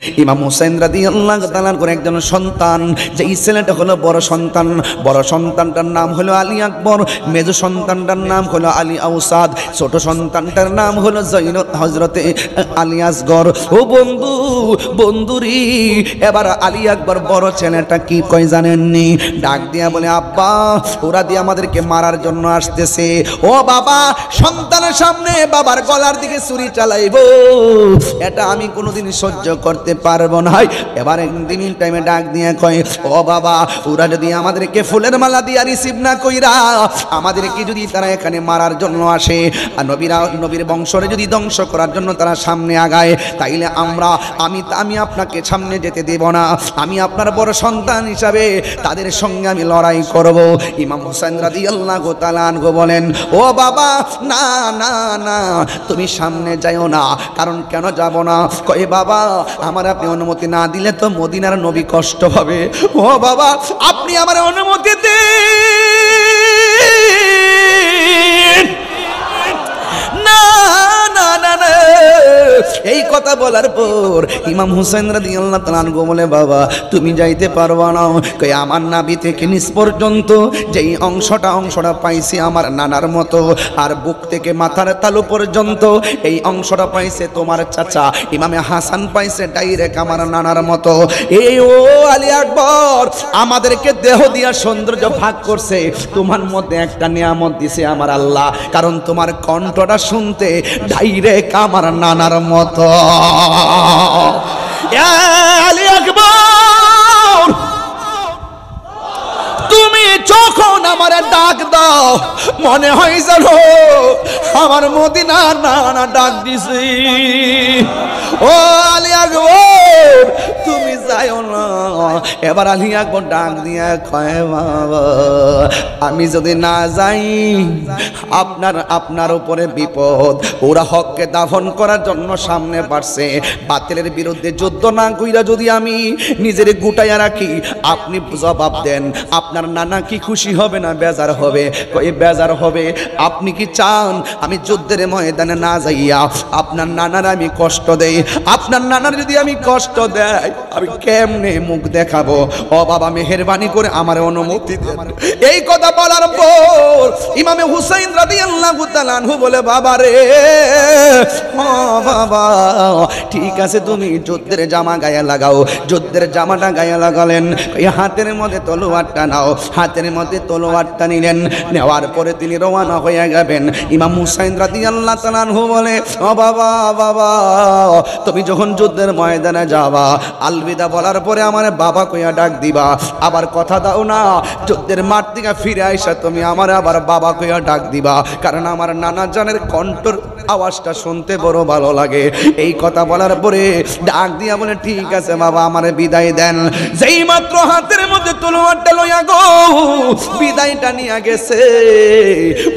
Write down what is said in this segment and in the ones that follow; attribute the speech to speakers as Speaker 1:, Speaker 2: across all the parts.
Speaker 1: ইমাম হুসাইন রাদিয়াল্লাহু তাআলার করে একজন সন্তান, যে ছেলেটা হলো বড় সন্তান। বড় সন্তানটার নাম হলো আলী আকবর, মেজো সন্তানটার নাম হলো আলী আউসাদ, ছোট সন্তানটার নাম হলো জৈনব হযরতে আলী আসগর। ও বন্ধু, বন্ধুরি, এবার আলী আকবর বড় ছেলেটা কি কয় জানেননি? ডাক দিয়া বলে, আব্বা, ওরা দিয়ে আমাদেরকে মারার জন্য আসতেছে। ও বাবা, সন্তানের সামনে বাবার গলার দিকে ছুরি চালাইবো, এটা আমি কোনোদিন সহ্য করতে পারবো না। এবার একদিন টাইমে ডাক দিয়ে কয়, ও বাবা, ওরা যদি আমাদেরকে ফুলের মালা দিয়া রিসিভ না কইরা আমাদেরকে যদি তারা এখানে মারার জন্য আসে, আর নবীর বংশরে যদি ধ্বংস করার জন্য তারা সামনে আগায়, তাইলে আমি আপনাকে সামনে যেতে দেব না। আমি আপনার বড় সন্তান হিসাবে তাদের সঙ্গে আমি লড়াই করব। ইমাম হুসাইন রাদিয়াল্লাহু তাআলা আনহু বলেন, ও বাবা, না না না, তুমি সামনে যাইও না। কারণ কেন যাব না? কয়, বাবা, আমার আপনি অনুমতি না দিলে তো মদিনার নবী কষ্ট পাবে। ও বাবা, আপনি আমার অনুমতি দিন। না না না না, এই কথা বলার পর ইমাম হুসাইন রাদিয়াল্লাহু তাআলা আনহু বলে, বাবা, তুমি যাইতে পারবা না। কই, আমার নাভি থেকে নিচ পর্যন্ত যেই অংশটা পাইছি আমার নানার মতো, আর বুক থেকে মাথার তালু পর্যন্ত এই অংশটা পাইছে তোমার চাচা ইমামে হাসান পাইছে ডাইরেক্ট আমার নানার মতো। এই ও আলী আকবর, আমাদেরকে দেহ দিয়া সৌন্দর্য ভাগ করছে, তোমার মধ্যে একটা নিয়ামত দিছে আমার আল্লাহ, কারণ তোমার কণ্ঠটা শুনতে ডাইরেক্ট আমার নানার মতো। আলী আকবর, তুমি যখন আমার ডাক দাও মনে হয় জানো আমার মদিনা নানা ডাক দিছি। ও আলী আকবর, তুমি যাইও না। এবার আলী আকবর ডাক দিয়া কয়, বাবা, আমি যদি না যাই আপনার উপরে বিপদ। ওরা হককে দাফন করার জন্য সামনে পারছে, বাতিলের বিরুদ্ধে যুদ্ধ না কইরা যদি আমি নিজের গুটাইয়া রাখি, আপনি জবাব দেন, আপনার নানা কি খুশি হবে না বেজার হবে? কই, বেজার হবে। আপনি কি চান আমি যুদ্ধের ময়দানে না যাইয়া আপনার নানার আমি কষ্ট দেই? আপনার নানার যদি আমি কষ্ট দেই, আমি কেমনে মুখ দেখাবো? ও বাবা, মেহেরবানি করে আমার অনুমতি দেন। এই কথা বলার পর ইমামে হুসাইন রাদিয়াল্লাহু তাআলা আনহু বলে, বাবা রে, ও বাবা, ঠিক আছে, তুমি যুদ্ধের জামা গায়ে লাগাও। যুদ্ধের জামাটা গায়ে লাগালেন, এই হাতের মধ্যে তলোয়ারটা নাও। হাতের মধ্যে তলোয়ারটা নিলেন, নেওয়ার পরে তিনি রওনা হয়ে যাবেন। ইমাম হুসাইন রাদিয়াল্লাহু তাআলা আনহু বলে, ও বাবা, বাবা, তুমি যখন যুদ্ধের ময়দানে যাবা, আলবিদা বলার পরে আমার বাবা কইয়া ডাক দিবা। আবার কথা দাও না, যুদ্ধের মাঠ থেকে ফিরে আইসা তুমি আমার আবার বাবা কইয়া ডাক দিবা, কারণ আমার নানা জানের কণ্ঠর আওয়াজটা শুনতে বড় ভালো লাগে। এই কথা বলার পরে ডাক দিয়া বলে, ঠিক আছে বাবা, আমারে বিদায় দেন। যেই মাত্র হাতের মধ্যে তলোয়ারটা লইয়া গো বিদায়টা নিয়ে গেছে,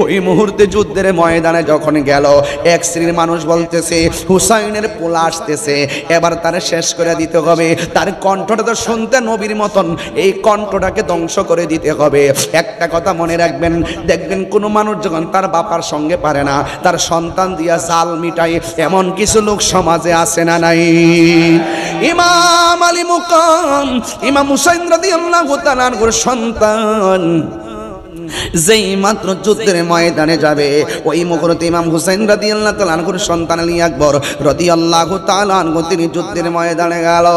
Speaker 1: ওই মুহূর্তে যুদ্ধের ময়দানে যখন গেল, এক শ্রেণীর মানুষ বলতেছে, হুসাইনের পোলা আসতেছে, এবার তারে শেষ করে দিতে হবে। তার কণ্ঠটা তো শুনতে নবীর মতন, এই কণ্ঠটাকে ধ্বংস করে দিতে হবে। একটা কথা মনে রাখবেন, দেখবেন কোনো মানুষ যখন তার বাবার সঙ্গে পারে না, তার সন্তান দিয়া জাল মিটাই, এমন কিছু লোক সমাজে আছে না নাই? ইমাম আলী মুকাম, ইমাম হুসাইন রাদিয়াল্লাহু তাআলা আনহুর সন্তান যেই মাত্র যুদ্ধের ময়দানে যাবে, ওই মুহূর্তে ইমাম হুসাইন রাদিয়াল্লাহু তাআলা আনহুর সন্তান আলী আকবর রাদিয়াল্লাহু তাআলা আনহু তিনি যুদ্ধের ময়দানে গেল।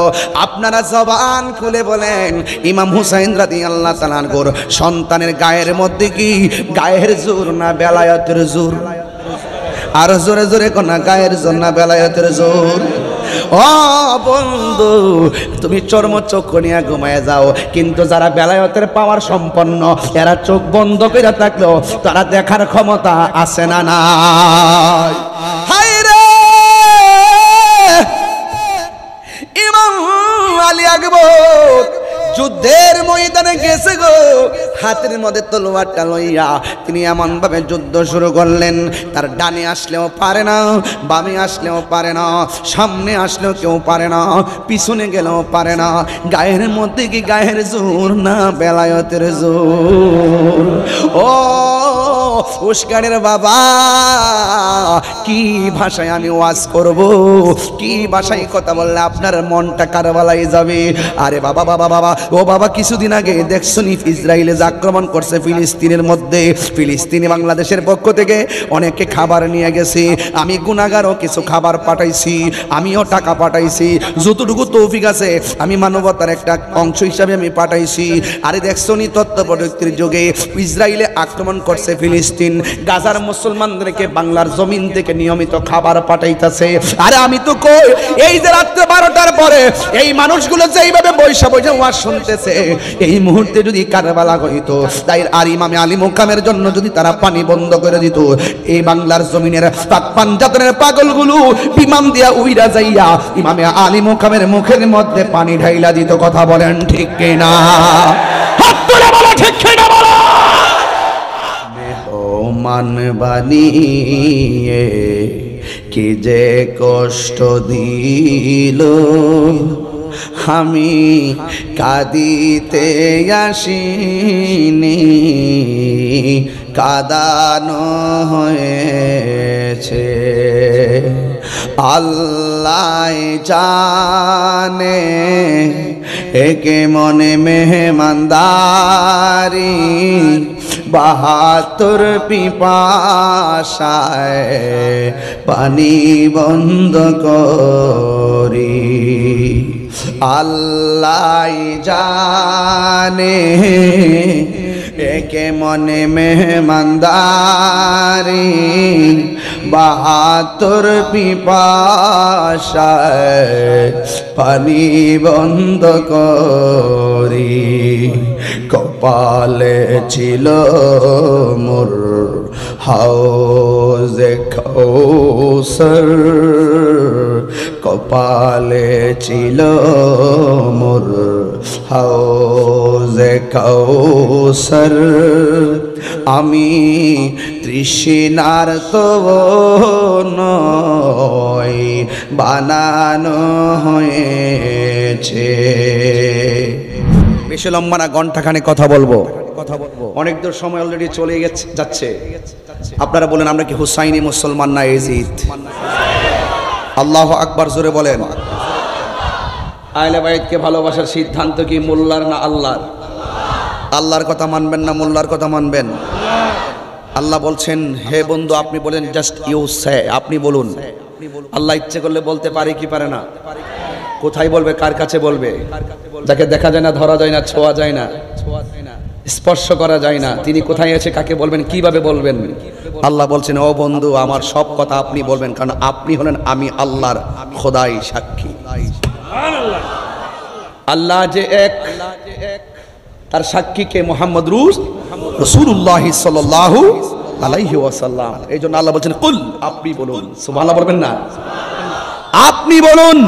Speaker 1: আপনারা জবান খুলে বলেন, ইমাম হুসাইন রাদিয়াল্লাহু তাআলা আনহুর সন্তানের গায়ের মধ্যে কি গায়ের জোর না বেলায়েতের জোর? আর জোরে জোরে কোন গায়ের জোর না বেলায়েতের জোর? ও বন্ধু, তুমি চর্মচক্ষু নিয়ে ঘুমায় যাও, কিন্তু যারা বেলায়েতের পাওয়ার সম্পন্ন, এরা চোখ বন্ধ করে থাকলেও তারা দেখার ক্ষমতা আছে না নাই? হায় রে, ইমাম আলী আকবর যুদ্ধের ময়দানে গেছে গো, হাতের মধ্যে তলোয়ারটা লইয়া তিনি এমন ভাবে যুদ্ধ শুরু করলেন, তার ডানে আসলেও পারে না, বামে আসলেও পারে না, সামনে আসলেও কেউ পারে না, পিছনে গেলেও পারে না। গায়ের মধ্যে কি গায়ের জোর না বেলায়েতের জোর? ও উস্কানের বাবা, কি ভাষায় আমি ওয়াজ করব, কি ভাষায় কথা বললে আপনার মনটা কারবালায় যাবে? আরে বাবা বাবা বাবা, ও বাবা, কিছুদিন আগে দেখছনি ইসরায়েলে যে আক্রমণ করছে ফিলিস্তিনের মধ্যে, ফিলিস্তিনি বাংলাদেশের পক্ষ থেকে অনেকে খাবার নিয়ে গেছে। আমি গুনাহগারও কিছু খাবার পাঠাইছি, আমিও টাকা পাঠাইছি, যতটুকু তৌফিক আছে আমি মানবতার একটা অংশ হিসাবে আমি পাঠাইছি। আরে দেখছনি তথ্য প্রযুক্তির যুগে ইসরায়েলে আক্রমণ করছে ফিলিস্তিন, গাজার মুসলমানদেরকে বাংলার জমিন থেকে নিয়মিত খাবার পাঠাইতেছে। আরে আমি তো কই, এই যে রাত্রে 12টার পরে এই মানুষগুলো যে এইভাবে বৈশা বৈশা ওয়াজ শুনতেছে, এই মুহূর্তে যদি কারবালা হইতো, তাই আর ইমামে আলী মুকামের জন্য যদি তারা পানি বন্ধ করে দিত, এই বাংলার জমিনের পাঞ্জাতনের পাগলগুলো বিমান দিয়া উইরা যাইয়া ইমামে আলী মুকামের মুখের মধ্যে পানি ঢাইলা দিত। কথা বলেন ঠিক কিনা? হাত তুলে বলো ঠিক কিনা বলো। মেহমান বানিয়ে কি যে কষ্ট দিল, আমি কাঁদিতে আসিনি, কাঁদানো হয়েছে। আল্লাহ জানে একে মনে মেহমানদারি, 72 পিপাসায় পানি বন্ধ করি। আল্লাহ জানে একে মনে মেহমানদারি, 72 পিপাসায় পানি বন্ধ করি। কপালে ছিল মোর হাউজে কাউসার, কপালে ছিল মোর হাউজে কাউসার, আমি তৃষ্ণার তো নয় বানানো হয়েছে। বেশি লম্বা না, ঘন্টাখানে কথা বলবো। অনেক দূর সময় অলরেডি চলে যাচ্ছে। আপনারা বলেন আমরা কি হুসাইনি মুসলমান না এজিদ? আল্লাহু আকবার জোরে বলেন। আহলে বাইতকে ভালোবাসার সিদ্ধান্ত কি মোল্লার না আল্লাহর? আল্লাহর কথা মানবেন না মোল্লার কথা মানবেন? আল্লাহ বলছেন, হে বন্ধু আপনি বলেন, জাস্ট ইউ সে, আপনি বলুন। আল্লাহ ইচ্ছে করলে বলতে পারে কি পারে না? কোথায় বলবে, কার কাছে বলবে? যাকে দেখা যায় না, ধরা যায় না, ছোঁয়া যায় না, স্পর্শ করা যায় না, তিনি কোথায় আছে, কাকে বলবেন, কিভাবে বলবেন? আল্লাহ বলছেন, ও বন্ধু আমার সব কথা আপনি বলবেন, কারণ আপনি হলেন আমি আল্লাহর খোদাই সাক্ষী। আল্লাহ যে এক, তার সাক্ষী কে? মুহাম্মদ রাসূলুল্লাহ সাল্লাল্লাহু আলাইহি ওয়াসাল্লাম। এই জন্য আল্লাহ বলছেন কুল, আপনি বলুন। সুবহানাল্লাহ বলবেন না? আপনি বলুন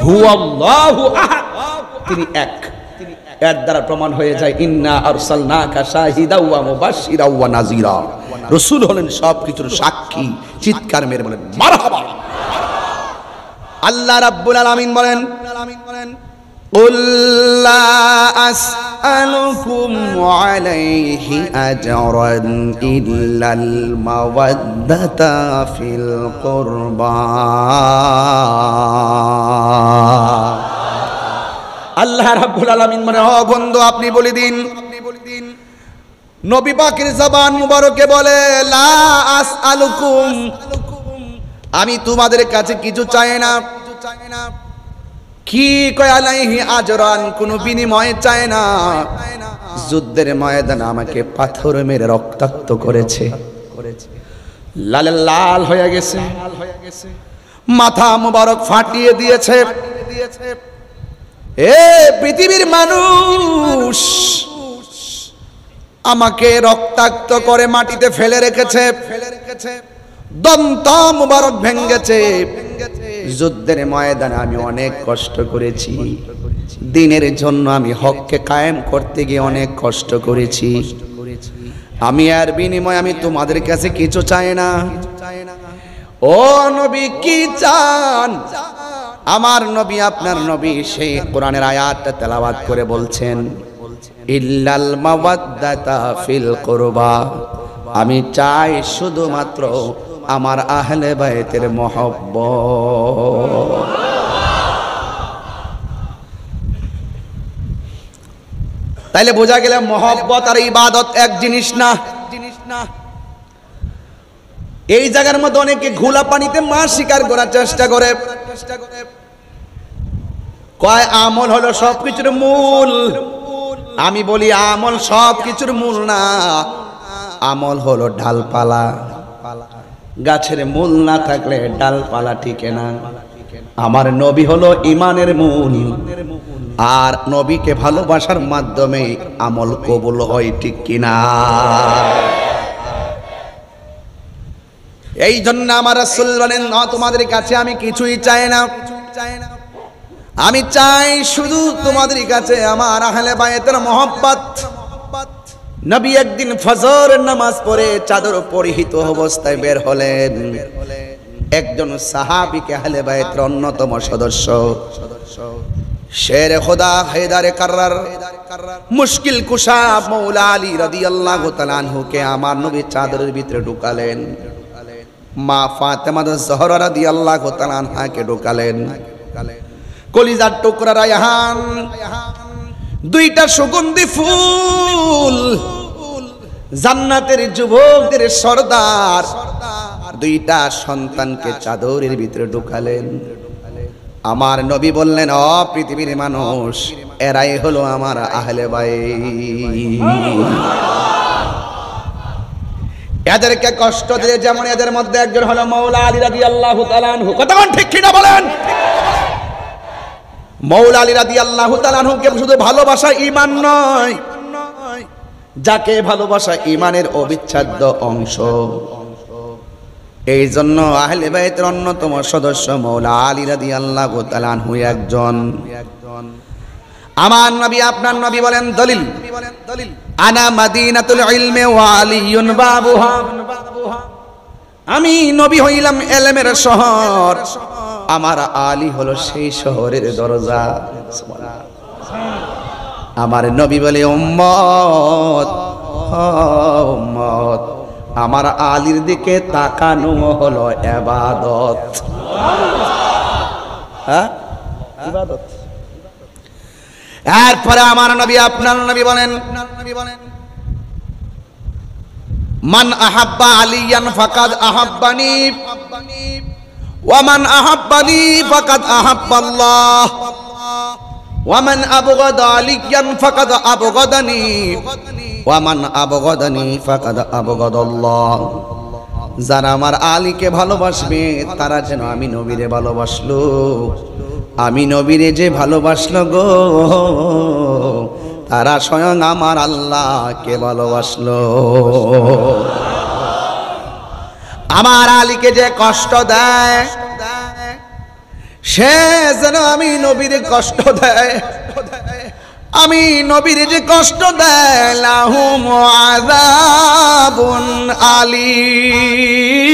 Speaker 1: হুয়াল্লাহু আহাদ, তিনি এক। এর দ্বারা প্রমাণ হয়ে যায় ইন্না আরসালনাকা শাহিদা ওয়া মুবাশশিরা ওয়া নাযীরা। রাসূল হলেন সবকিছুর সাক্ষী। চিৎকার মেরে বলেন মারহাবা। আল্লাহ রাব্বুল আলামিন বলেন, কুল লা আসআলুকুম আলাইহি আজরান ইল্লাল মাওয়াদ্দাতা ফিল কুরবা। আল্লাহ রাব্বুল আলামিন মানে, ও বন্ধু আপনি বলে দিন, নবী পাকের জবান মুবারকে বলে, লা আসআলুকুম, আমি তোমাদের কাছে কিছু চাই না। কি কয়? আলাইহি আজরান, কোনো বিনিময় চায় না। যুদ্ধের ময়দানে আমাকে পাথর মেরে রক্তাক্ত করেছে, লাল লাল হয়ে গেছে, মাথা মুবারক ফাটিয়ে দিয়েছে। এ পৃথিবীর মানুষ আমাকে রক্তাক্ত করে মাটিতে ফেলে রেখেছে, দন্ত মুবারক ভেঙ্গেছে। যুদ্ধের ময়দানে আমি অনেক কষ্ট করেছি, দিনের জন্য আমি হককে কায়েম করতে গিয়ে অনেক কষ্ট করেছি। আমি আর বিনিময় আমি তোমাদের কাছে কিছু চাই না। ও নবী কি চান? আমার নবী আপনার নবী সেই কোরআনের আয়াতটা তেলাওয়াত করে বলছেন, ইল্লাল মাওয়াদ্দাতা ফিল কুরবা, আমি চাই শুধুমাত্র আমার আহলে বাইতের মহব্বত। তাইলে বোঝা গেল মহব্বত আর ইবাদত এক জিনিস না। এই জায়গার মধ্যে অনেকে ঘোলা পানিতে মাছ শিকার করার চেষ্টা করে, কয় আমল হলো সবকিছুর মূল। আমি বলি আমল সবকিছুর মূল না, আমল হলো ডালপালা। গাছের মূল না থাকলে ডালপালা টিকে না। আমার নবী হলো ইমানের মূল, আর নবীকে ভালোবাসার মাধ্যমে আমল কবুল হয়, ঠিক কিনা? এই জন্য আমার রাসূল বলেন, তোমাদের কাছে আমি কিছুই চাই না, আমি চাই শুধু তোমাদের কাছে আমার আহলে বায়তের মহব্বত। নবী একদিন ফজরের নামাজ পড়ে চাদর পরিহিত অবস্থায় বের হলেন। একজন সাহাবীকে আহলে বায়তের অন্যতম সদস্য শেরে খোদা হেদারে কাররার মুশকিল কুশা মৌলা আলী রাদিয়াল্লাহু তাআলা আনহুকে আমার নবী চাদরের ভিতরে ঢুকালেন। মা ফাতেমা জোহরা রাদিয়াল্লাহু তাআলা আনহাকে ঢুকালেন। কলিজার টুকরা রায়হান, দুইটা সুগন্ধি ফুল, জান্নাতের যুবকদের সর্দার, দুইটা সন্তানকে চাদরের ভিতরে ঢুকালেন। আমার নবী বললেন, ও পৃথিবীর মানুষ, এরাই হলো আমার আহলে বাইত। এদেরকে কষ্ট দিলে যেমন এদের মধ্যে একজন হলো মৌলা আলী রাদিয়াল্লাহু তাআলা আনহু। কতক্ষণ ঠিক কিনা বলেন? মৌলা আলী রাদিয়াল্লাহু তাআলা আনহুকে শুধু ভালোবাসা ঈমান নয়, যাকে ভালোবাসা ঈমানের অবিচ্ছেদ্য অংশ। এই জন্য আহলে বাইতের অন্যতম সদস্য মৌলা আলী রাদিয়াল্লাহু তাআলা আনহু একজন। আমার নবী, আপনার নবী বলেন, দলিল আনা মাদিনাতুল ইলমি ওয়া আলিয়ুন বাবুহা, আমি নবী হইলাম ইলমের শহর, আমার আলী হলো সেই শহরের দরজা। আমার নবী বলে, উম্মত উম্মত, আমার আলীর দিকে তাকানো হলো ইবাদত। হ্যাঁ, ইবাদত। এরপরে আমার নবী, আপনার নবী বলেন, মান আহাব্বা আলিয়ান ফাকাদ আহাব্বানি ওয়া মান আহাব্বানি ফাকাদ আহাব্বাল্লাহ ওয়া মান আবগাদা আলিয়ান ফাকাদ আবগাদানি ওয়া মান আবগাদানি ফাকাদ আবগাদাল্লাহ। যারা আমার আলীকে ভালোবাসবে তারা যেন আমি নবীরে ভালোবাসলো, আমি নবীরে যে ভালোবাসলো গো, তারা স্বয়ং আমার আল্লাহকে ভালোবাসলো। আমার আলীকে যে কষ্ট দেয়, সে যেন আমি নবীরে কষ্ট দেয়। আমি নবীরে যে কষ্ট দেয়, লাহুম আযাবুন আলীম।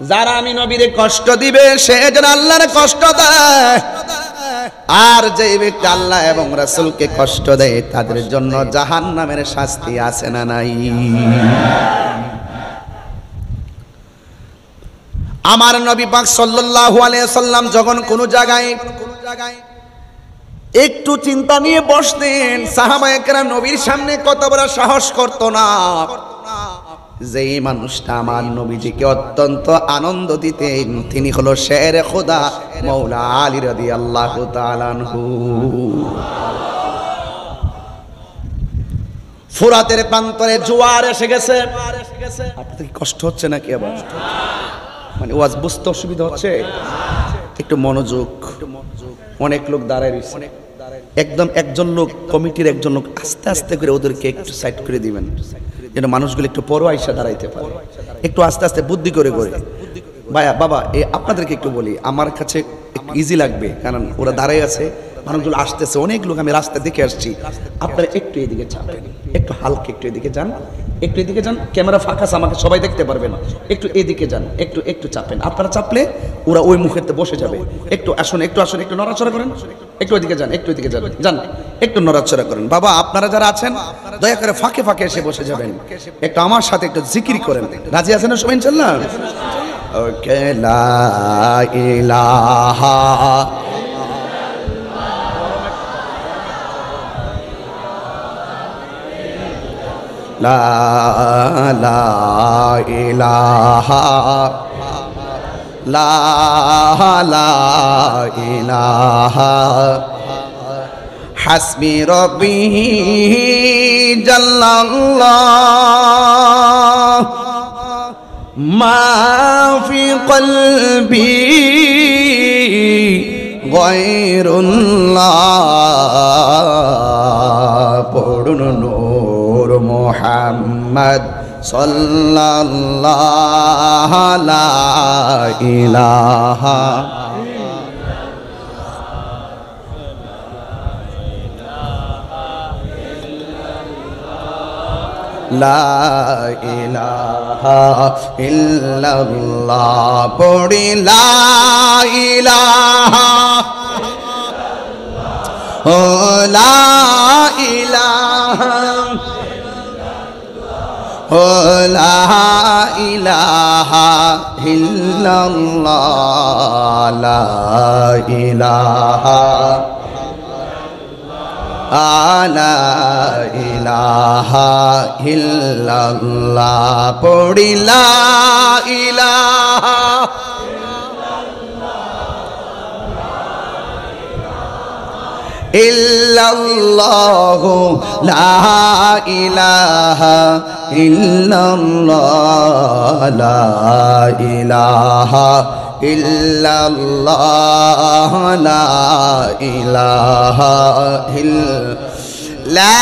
Speaker 1: যারা আমি নবীরে কষ্ট দিবে, সে যেন আল্লাহর কষ্ট দেয়। আর যে ব্যক্তি আল্লাহ এবং রাসূলকে কষ্ট দেয়, তাদের জন্য জাহান্নামের শাস্তি আছে না নাই? আমার নবী পাক সাল্লাল্লাহু আলাইহি সাল্লাম যখন কোন জায়গায় একটু চিন্তা নিয়ে বসতেন, সাহাবায়ে কেরাম নবীর সামনে কত বড় সাহস করত না। যেই মানুষটা আমার নবীজিকে অত্যন্ত আনন্দ দিতেন, তিনি হলো শেরে খোদা মৌলা আলী রাদিয়াল্লাহু তাআলা আনহু। ফুরাতের প্রান্তরে জোয়ার এসে গেছে। আপনাদের কি কষ্ট হচ্ছে নাকি? আবার মানে ওয়াজ বুঝতে অসুবিধা হচ্ছে? একটু মনোযোগ। অনেক লোক দাঁড়ায় রয়েছে, একদম একজন লোক, কমিটির একজন লোক আস্তে আস্তে করে ওদেরকে একটু সাইড করে দিবেন, যেন মানুষগুলো একটু পরও আইসা দাঁড়াইতে পারে। একটু আস্তে আস্তে বুদ্ধি করে করে। ভাইয়া বাবা, আপনাদেরকে একটু বলি, আমার কাছে একটু ইজি লাগবে, কারণ ওরা দাঁড়ায় আছে, মানুষগুলো আসতেছে, অনেক লোক আমি রাস্তায় দেখে আসছি। আপনারা একটু এদিকে চাপেন, একটু হালকা একটু এদিকে যান, একটু এদিকে যান। ক্যামেরা ফাঁকা আছে, আমাকে সবাই দেখতে পারবে না। একটু এদিকে যান, একটু একটু চাপেন। আপনারা চাপলে ওরা ওই মুখেতে বসে যাবে। একটু আসুন, একটু আসুন, একটু নড়াচড়া করেন, একটু এদিকে যান, একটু এদিকে যান, যান, একটু নড়াচড়া করেন। বাবা আপনারা যারা আছেন দয়া করে ফাঁকে ফাঁকে এসে বসে যাবেন, একটু আমার সাথে একটু জিকির করেন। রাজি আছেন না সবাই ইনশাআল্লাহ? ওকে, লা ইলাহা লা ইলাহা লা ইলাহা হাসবি রব্বি জাল্লাল্লাহ মা ফি কলবি গায়রুল্লাহ। পড়ুন নূর মুহাম্মদ সাল্লাল্লাহু লা ইলাহা লা ইলাহা ইল্লাল্লাহ। পড়ি লা ইলাহা ও লা ইলাহা ও লা ইলাহা ইল্লাল্লাহ লা ইলাহা লা ইলাহা ইল্লাল্লাহ। পড়ি লা ইলাহা ইল্লাল্লাহু লা ইলাহা ইল্লাল্লাহ লা ইলাহা ইল্লাল্লাহ লা ইলাহা লা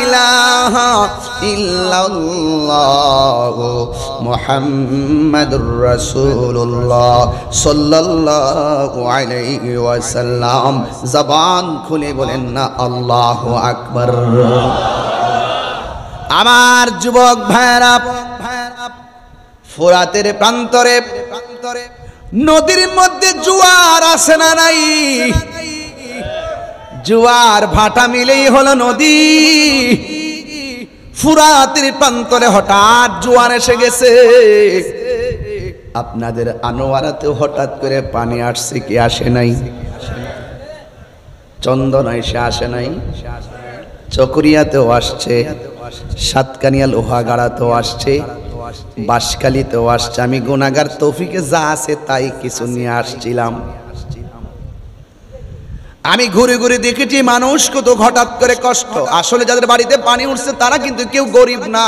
Speaker 1: ইলাহা ইল্লাল্লাহ মুহাম্মাদুর রাসূলুল্লাহ সাল্লাল্লাহু আলাইহি ওয়াসাল্লাম। জবান খুলে বলেন না আল্লাহু আকবার। আমার যুবক ভাইরা, ফোরাতের প্রান্তরে নদীর মধ্যে জোয়ার আসে না নাই? জোয়ার ভাটা মিলেই হলো নদী। ফুরাতের প্রান্তরে হঠাৎ জোয়ার এসে গেছে। আপনাদের আনোয়ারাতে হঠাৎ করে পানি আসছে কি আসে নাই? চন্দনা এসে আসে নাই? চকরিয়াতেও আসছে, সাতকানিয়া লোহাগাড়াতেও আসছে, বাঁশখালীতেও আসছে। আমি গুনাহগার, তৌফিকে যা আছে তাই কিছু নিয়ে আসছিলাম। আমি ঘুরে ঘুরে দেখেছি মানুষ কত হঠাৎ করে কষ্ট। আসলে যাদের বাড়িতে পানি উঠছে তারা কিন্তু কেউ গরিব না,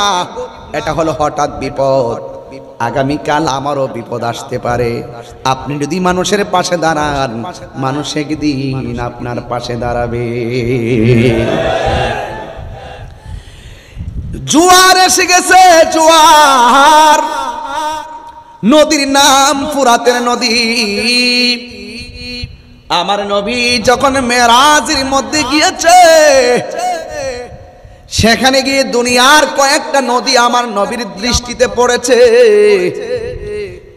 Speaker 1: এটা হলো হঠাৎ বিপদ। আগামীকাল আমারও বিপদ আসতে পারে। আপনি যদি মানুষের পাশে দাঁড়ান, মানুষ একদিন আপনার পাশে দাঁড়াবে। জোয়ার এসে গেছে, জোয়ার। নদীর নাম ফুরাতের নদী। আমার নবী যখন মেরাজের মধ্যে গিয়েছে, সেখানে গিয়ে দুনিয়ার কয়েকটা নদী আমার নবীর দৃষ্টিতে পড়েছে।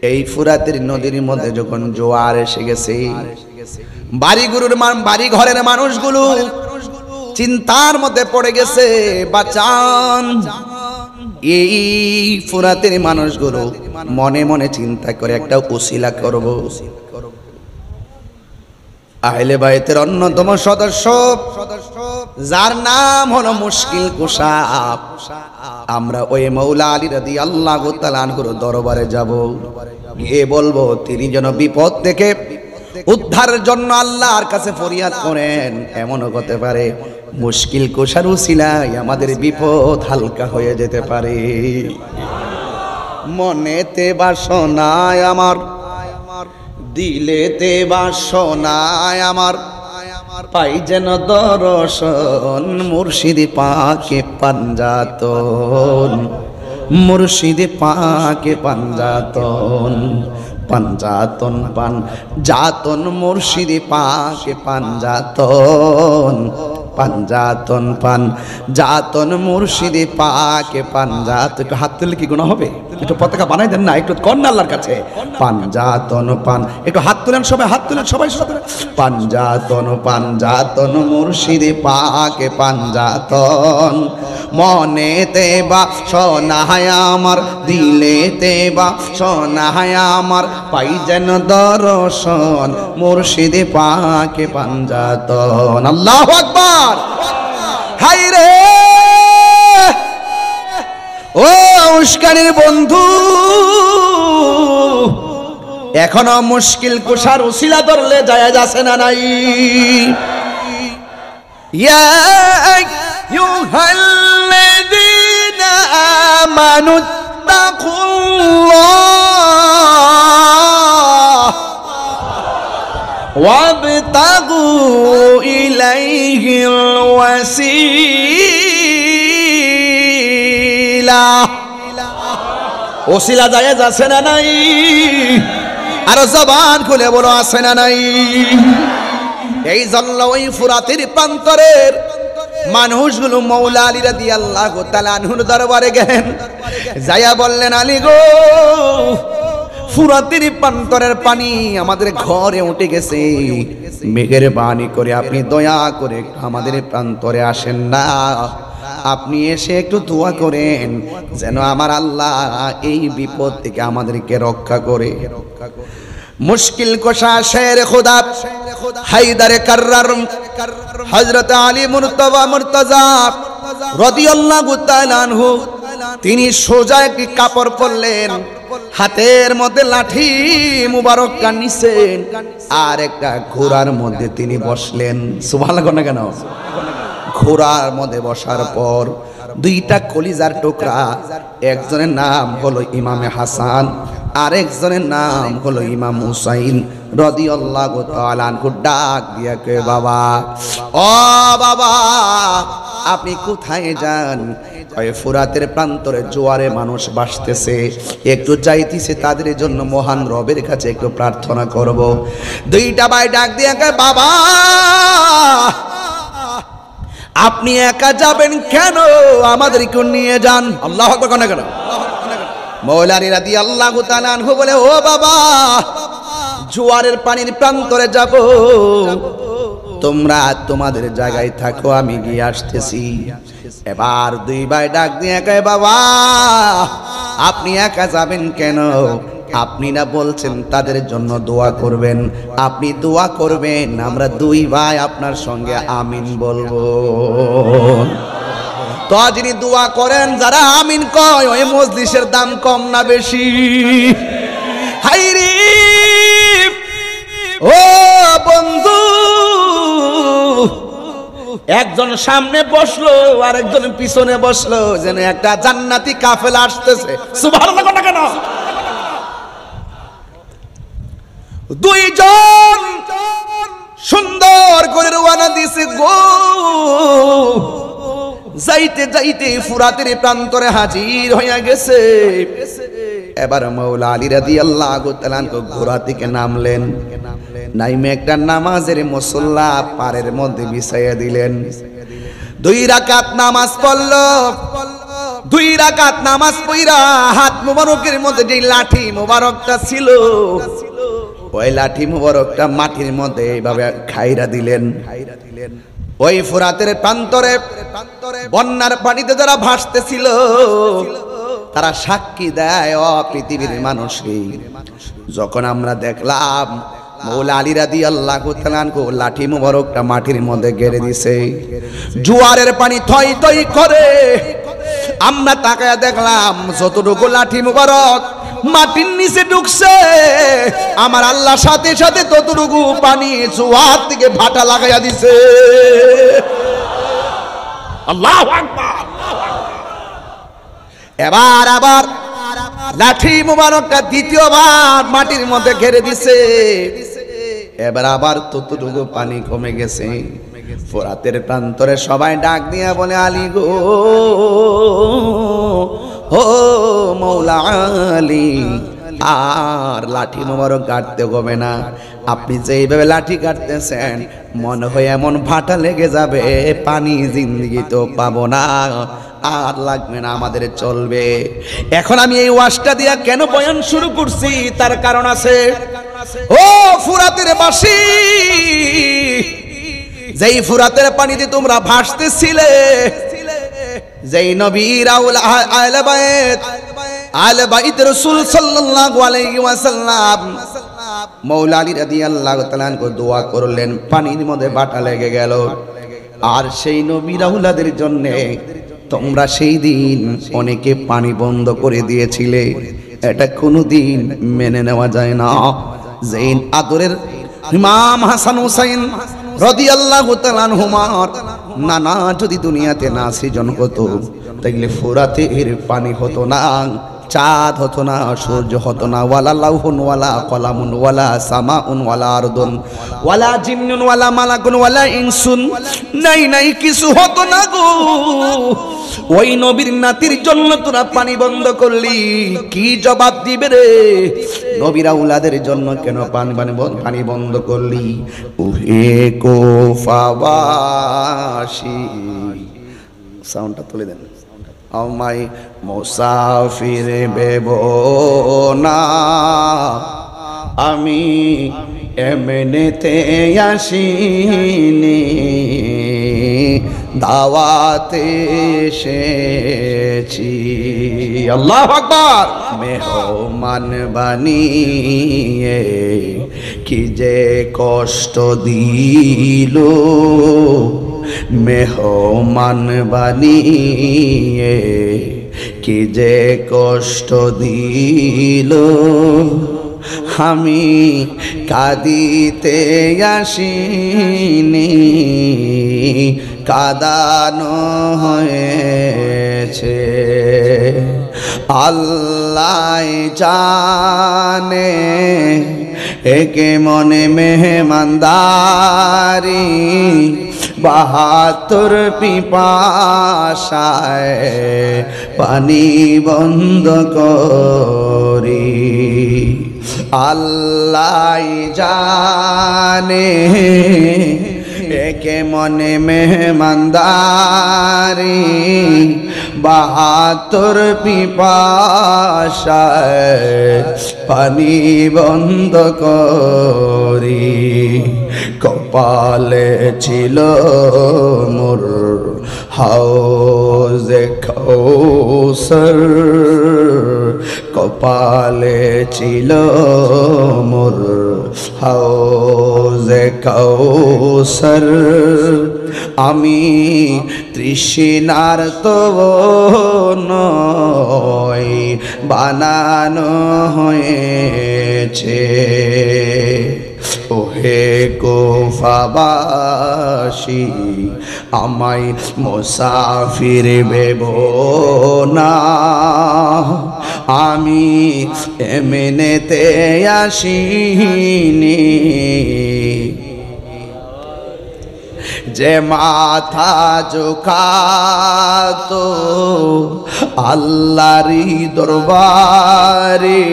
Speaker 1: এই ফুরাতের নদীর মধ্যে যখন জোয়ার এসে গেছে, বাড়ি ঘরের মানুষগুলো চিন্তার মধ্যে পড়ে গেছে। বাঁচান! এই ফুরাতের মানুষগুলো মনে মনে চিন্তা করে একটা উসিলা করব। আহলে বাইতের অন্যতম সদস্য যার নাম হলো মুশকিল কুশা, আমরা ওই মৌলা আলী রাদিয়াল্লাহু তাআলা আনহুর দরবারে যাব, গিয়ে বলবো তিনি যেন বিপদ থেকে উদ্ধারের জন্য আল্লাহর কাছে ফরিয়াদ করেন। এমনও হতে পারে মুশকিল কুশার উসিলায় আমাদের বিপদ হালকা হয়ে যেতে পারে। মনেতে বাসনায় আমার, দিলেতে বাসনায় আমার, পাই যেন দর্শন মুর্শিদি পাকে পাঞ্জাতন, মুর্শিদি পাকে পাঞ্জাতন, পাঞ্জাতন পান জাতন মুর্শিদি পাকে পাঞ্জাতন। পাঞ্জাতন পান জাতন মুর্শিদে পাকে পাঞ্জাত। একটু হাত তুললে কি গুনাহ হবে? একটু পতাকা বানাই দেন না, একটু কন্যা আল্লাহর কাছে। পাঞ্জাতন পান, একটু হাত তুলেন সবাই, হাত তুলেন সবাই সাথে। পাঞ্জাতন পাঞ্জাতন মুর্শিদে পাকে পাঞ্জাতন, মনেতে বা সোনায় আমার, দিলেতে বা সোনায় আমার, পাই যেন দর্শন মুর্শিদে পাকে পাঞ্জাতন। আল্লাহু আকবার। হায় রে ও উস্কানির বন্ধু, এখনো মুশকিল কুশার উসিলা ধরলে যায় যাচ্ছে না নাই? ইয়া আইয়ুহাল্লাযীনা আমানু তাকুল্লাহ ওয়াবতাগু ইলাইহিল ওয়াসিলা। ওসিলা যায় যাচ্ছে না নাই? আর জবান খুলে বলো আছে না নাই? এই জন্য ওই ফুরাতের প্রান্তরের মানুষগুলো মৌলা আলী রাদিয়াল্লাহু তাআলা আনহুর দরবারে গেলেন, যাইয়া বললেন, আলী গো, ফুরাতের প্রান্তরের পানি আমাদের ঘরে উঠে গেছে, মেঘের বাণী করে আপনি দয়া করে আমাদের প্রান্তরে আসেন না, আপনি এসে একটু দোয়া করেন যেন আমার আল্লাহ এই বিপদ থেকে আমাদেরকে রক্ষা করে। মুশকিল কোশা শের খুদা হায়দারে কাররার হযরত আলী মুর্তজা রাদিয়াল্লাহু তাআলা আনহু, তিনি সোজা একটি কাপড় পরলেন, হাতের মধ্যে লাঠি মুবারকটা নিছেন, আর একটা ঘোড়ার মধ্যে তিনি বসলেন। সুবহানাল্লাহ না কেন? ঘোড়ার মধ্যে বসার পর দুইটা কলিজার টুকরা, একজনের নাম হলো ইমামে হাসান, আরেকজনের নাম হলো ইমাম হুসাইন রাদিয়াল্লাহু তাআলা আনহু ডাক দিয়া কয়, বাবা, ও বাবা, আপনি কোথায় যান? কয়, ফুরাতের প্রান্তরে জোয়ারে মানুষ ভাসতেছে, একটু যাইতেছে, তাদের জন্য মহান রবের কাছে একটু প্রার্থনা করব। দুইটা ভাই ডাক দিয়া কয়, বাবা, আপনি একা যাবেন কেন? আমাদেরকে নিয়ে যান। আল্লাহু আকবার কোন কেন? মৌলা আলী রাদিয়াল্লাহু তাআলা আনহু বলে, ও বাবা, জোয়ারের পানির প্রান্তরে যাব, তোমরা তোমাদের জায়গায় থাকো, আমি গিয়ে আসতেছি। এবার দুই ভাই ডাক দিয়ে কয়, বাবা, আপনি একা যাবেন কেন? আপনি না বলছেন তাদের জন্য দোয়া করবেন, আপনি দোয়া করবেন, আমরা দুই ভাই আপনার সঙ্গে আমিন বলবো। তো যিনি দোয়া করেন, যারা আমিন কয়, ওই মজলিসের দাম কম না বেশি? হাইরে ও বন্ধু, একজন সামনে বসলো আর একজন পিছনে বসলো, যেন একটা জান্নাতি কাফেলা আসতেছে। সুবহানাল্লাহ না কেন? দুইজন সুন্দর করে রওনা দিছে গো। যাইতে যাইতে ফুরাতের প্রান্তরে হাজির হইয়া গেছে। এবার মৌলা আলী রাদিয়াল্লাহু তাআলা ঘোড়া থেকে নামলেন, নাইমে একটা নামাজের মুসল্লা পারের মধ্যে বিছাইয়া দিলেন। 2 রাকাত নামাজ পড়ল। 2 রাকাত নামাজ পড়া হাত মুবারকের মধ্যে যে লাঠি মুবারকটা ছিল, ওই লাঠি মুবারকটা মাটির মধ্যে এইভাবে খাইরা দিলেন। ওই ফুরাতের প্রান্তরে বন্যার পানিতে যারা ভাসতেছিল, তারা সাক্ষী দেয়, ও পৃথিবীর মানুষকে, যখন আমরা দেখলাম মৌলা আলী রাদিয়াল্লাহু তাআলা আনহু লাঠি মুবারকটা মাটির মধ্যে গেড়ে দিছে, জোয়ারের পানি থই থই করে, আমরা তাকায়া দেখলাম যতটুকু লাঠি মুবারক মাটির নিচে ঢুকছে, আমার আল্লাহ সাথে সাথে ততটুকু পানি জোয়ার থেকে ভাটা লাগাইয়া দিছে। আল্লাহু আকবার। এবার আবার লাঠি মুবারকটা দ্বিতীয়বার মাটির মধ্যে ঘেরে দিছে। এবার আবার ততটুকু পানি কমে গেছে। ফোরাতের প্রান্তরে সবাই ডাক দিয়া বলে, আলী গো, ও মৌলা আলী, আর লাঠি মোবারক কাটতে হবে না। আপনি যেইভাবে লাঠি কাটতেছেন মনে হয় এমন ভাটা লেগে যাবে, পানি জিন্দেগি তো পাবো না, আর লাগবে না, আমাদের চলবে। এখন আমি এই ওয়াজটা দিয়া কেন বয়ান শুরু করছি তার কারণ আছে। ও ফুরাতের বাসী, যেই ফুরাতের পানিতে তোমরা ভাসতেছিলে, যেই নবীর আহলে বাইত রাসূল সাল্লাল্লাহু আলাইহি ওয়াসাল্লাম মাওলা আলী রাদিয়াল্লাহু তাআলা আনহু দোয়া করলেন, পানির মধ্যে বাটা লেগে গেল। আর সেই নবীর আওলাদের জন্য তোমরা সেই দিন অনেকে পানি বন্ধ করে দিয়েছিলে, এটা কোনোদিন মেনে নেওয়া যায় না। যেই আদরের ইমাম হাসান হুসাইন রাদিয়াল্লাহু তাআলা আনহুমার নানা যদি দুনিয়াতে না সৃজন হতো তাইলে ফুরাতের পানি হতো না, চাঁদ হতো না, সূর্য হতো না, ওয়ালা লাউহুন ওয়ালা কলামুন ওয়ালা সামাউন ওয়ালা আরদুন ওয়ালা জিন্নুন ওয়ালা মালাকুন ওয়ালা ইনসুন, নাই নাই কিছু হতো না গো। ওই নবীর নাতির জন্য তোরা পানি বন্ধ করলি, কি জবাব দিবে রে? নবীর আওলাদের জন্য কেন পানি বন্ধ করলি? ওহে কুফাবাসী, সাউন্ডটা তুলে দেন। আমায় মুসাফির ভেবো না, আমি এমনিতে আসিনি, দাওয়াতে এসেছি। আল্লাহু আকবার। মেহমান বানিয়ে কি যে কষ্ট দিল, মেহমান বানিয়ে কি যে কষ্ট দিল, আমি কাঁদিতে আসিনি, কাঁদানো হয়েছে। আল্লাহ জানে একে মনে মেহমানদারি, ৭২ পিপাসায় পানি বন্ধ করি। আল্লাহ জানে একে মনে মেহমানদারি, ৭২ পিপাসায় পানি বন্ধ করি। কপালে ছিল মোর হাউজে কাউসার, কপালে ছিল মোর হাউজে কাউসার, আমি তৃষ্ণার তো নয় বানানো হয়েছে। ওহে কুফাবাসী, আমায় মুসাফির ভেবো না, আমি এমনিতে আসিনি। যে মাথা ঝুঁকাতো আল্লাহরই দরবারে,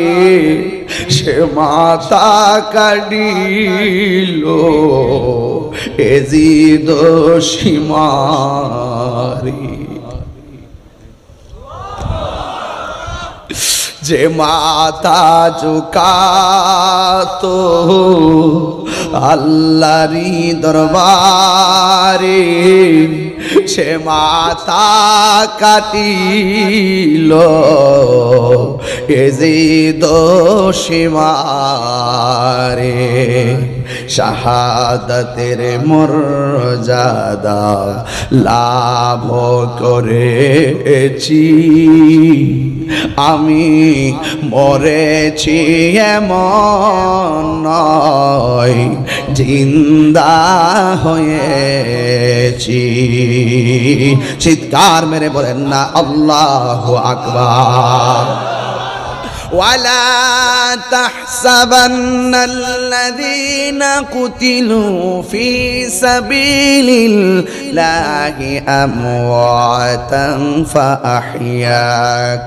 Speaker 1: সে মাথা কাটিল এজিদ সীমারি। যে মাথা ঝুঁকাতো আল্লাহরই দরবারে, সে মাথা কাটিল এজিদ সীমারে। শাহাদাতের মর্যাদা লাভ করেছি, আমি মরেছি এমন নয়, জিন্দা হয়েছি। চিৎকার মেরে বলেন না আল্লাহু আকবার। ولا تحسبن الذين قتلوا في سبيل الله أمواتا فأحياك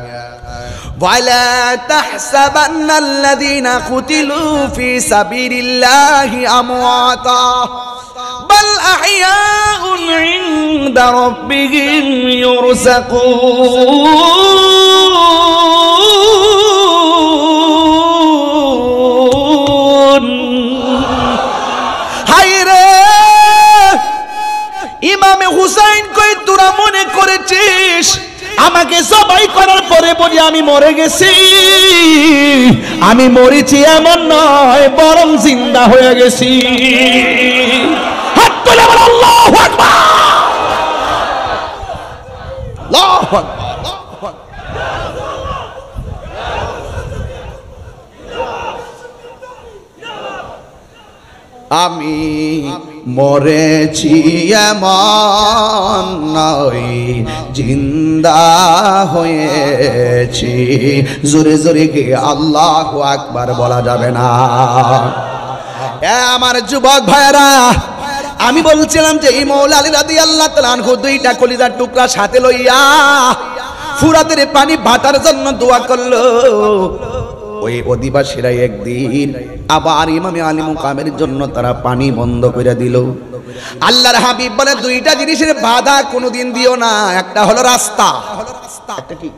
Speaker 1: ওয়ালা তাহসাবান্নাল্লাযীনা কুতিলু ফি সাবিলিল্লাহি আমওয়াতা বাল আহইয়াউন ইনদা রাব্বিহিম ইউরযাকুন। হায়রে ইমামে হুসাইন কই তোরা মনে করেছিস আমাকে জবাই করার পরে বলি আমি মরে গেছি? আমি মরেছি এমন নয়, বরং জিন্দা হয়ে গেছি। হাত তুলে বলো আল্লাহু আকবার, আল্লাহু আকবার। আমি মরেছি এমন নয়, জিন্দা হয়েছি। জোরে জোরে কে আল্লাহু আকবার বলা যাবে না? আমার যুবক ভাইরা, আমি বলছিলাম যে এই মৌলা আলী রাদিয়াল্লাহু তাআলা আনহু দুইটা কলিজার টুকরা সাথে লইয়া ফুরাতের পানি ভাটার জন্য দোয়া করলো। ওই অধিবাসীরা একদিন আবার ইমামে আলী মুকামের জন্য তারা পানি বন্ধ করে দিল। আল্লাহর হাবিব বলে দুইটা জিনিসের বাধা কোনোদিন দিও না। একটা হলো রাস্তা, একটা কি?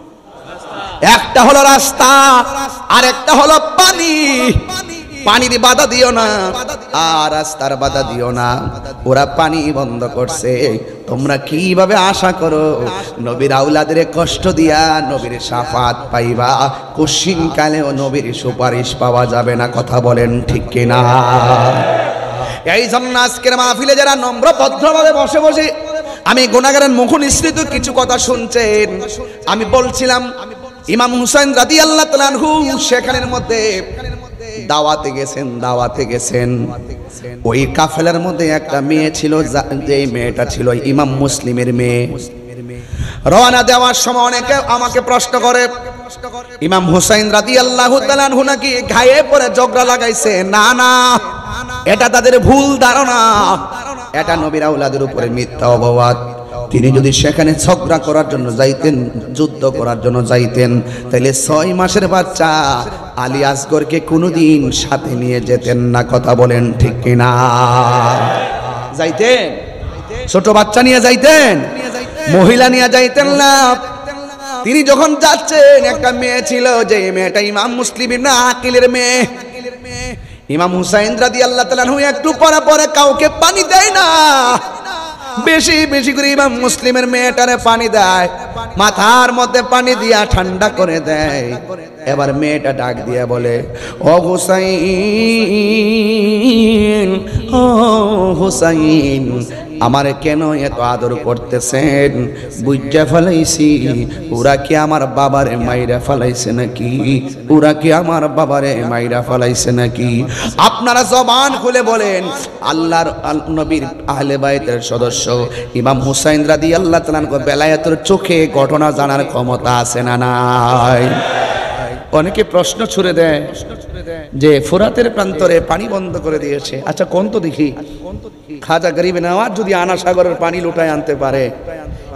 Speaker 1: একটা হলো রাস্তা, আর একটা হলো পানি। পানির বাধা দিও না আর রাস্তার বাধা দিও না। ওরা পানি বন্ধ করছে, তোমরা কিভাবে আশা করো নবীর আওলাদের কষ্ট দিয়া নবীর শাফাত পাইবা? কশিন কালেও নবীর সুপারিশ পাওয়া যাবে না। কথা বলেন ঠিক কিনা? এই জন্য আজকের মাহফিলে যারা নম্র ভদ্রভাবে বসে বসে আমি গুনাহগারের মুখ নিঃসৃত কিছু কথা শুনছেন, আমি বলছিলাম ইমাম হুসাইন রাদিয়াল্লাহু তাআলা আনহু সেখানের মধ্যে দাওয়াতে গেছেন। ওই কাফেলার মধ্যে একটা মেয়ে ছিল, যে মেয়েটা ছিল ইমাম মুসলিমের মেয়ে। রওনা দেওয়ার সময় অনেকে আমাকে প্রশ্ন করে, ইমাম হুসাইন রাদিয়াল্লাহু তাআলা আনহু নাকি গায়ে পরে ঝগড়া লাগাইছে? না না, এটা তাদের ভুল ধারণা। এটা নবীর আওলাদের উপরে মিথ্যা অপবাদ। তিনি যদি সেখানে ঝগড়া করার জন্য যাইতেন, যুদ্ধ করার জন্য যাইতেন, তাহলে 6 মাসের বাচ্চা আলী আসগরকে কোনোদিন সাথে নিয়ে যেতেন না। কথা বলেন ঠিক কিনা? যাইতেন? ছোট বাচ্চা নিয়ে যাইতেন, মহিলা নিয়ে যাইতেন না। তিনি যখন যাচ্ছেন, একটা মেয়ে ছিল, যে মেয়েটা ইমাম মুসলিমের না আকিলের মেয়ে। ইমাম হুসাইন রাদিয়াল্লাহু তাআলা আনহু একটু পরে পরে কাউকে পানি দেয় না, বেশি বেশি করে ইমাম মুসলিমের মেয়েটারে পানি দেয়, মাথার মধ্যে পানি দিয়া ঠান্ডা করে দেয়। এবার মেয়েটা ডাক দিয়া বলে, ও হুসাইন, ও হুসাইন, আমারে কেন এত আদর করতেছেন? বুঝা ফেলাইছি, ওরা কি আমার বাবারে মাইরা ফেলাইছে নাকি? ওরা কি আমার বাবারে মাইরা ফেলাইছে নাকি? আপনারা জবান খুলে বলেন, আল্লাহর নবীর আহলে বাইতের সদস্য ইমাম হুসাইন রাদিয়াল্লাহু তাআলা আনহু বেলায়েতের চোখে ঘটনা জানার ক্ষমতা আছে না নাই? অনেকে প্রশ্ন ছুড়ে দেয় যে ফোরাতের প্রান্তরে পানি বন্ধ করে দিয়েছে। আচ্ছা কোন তো দেখি, খাজা গরিব নওয়াজ যদি আনা সাগরের পানি লুটায় আনতে পারে,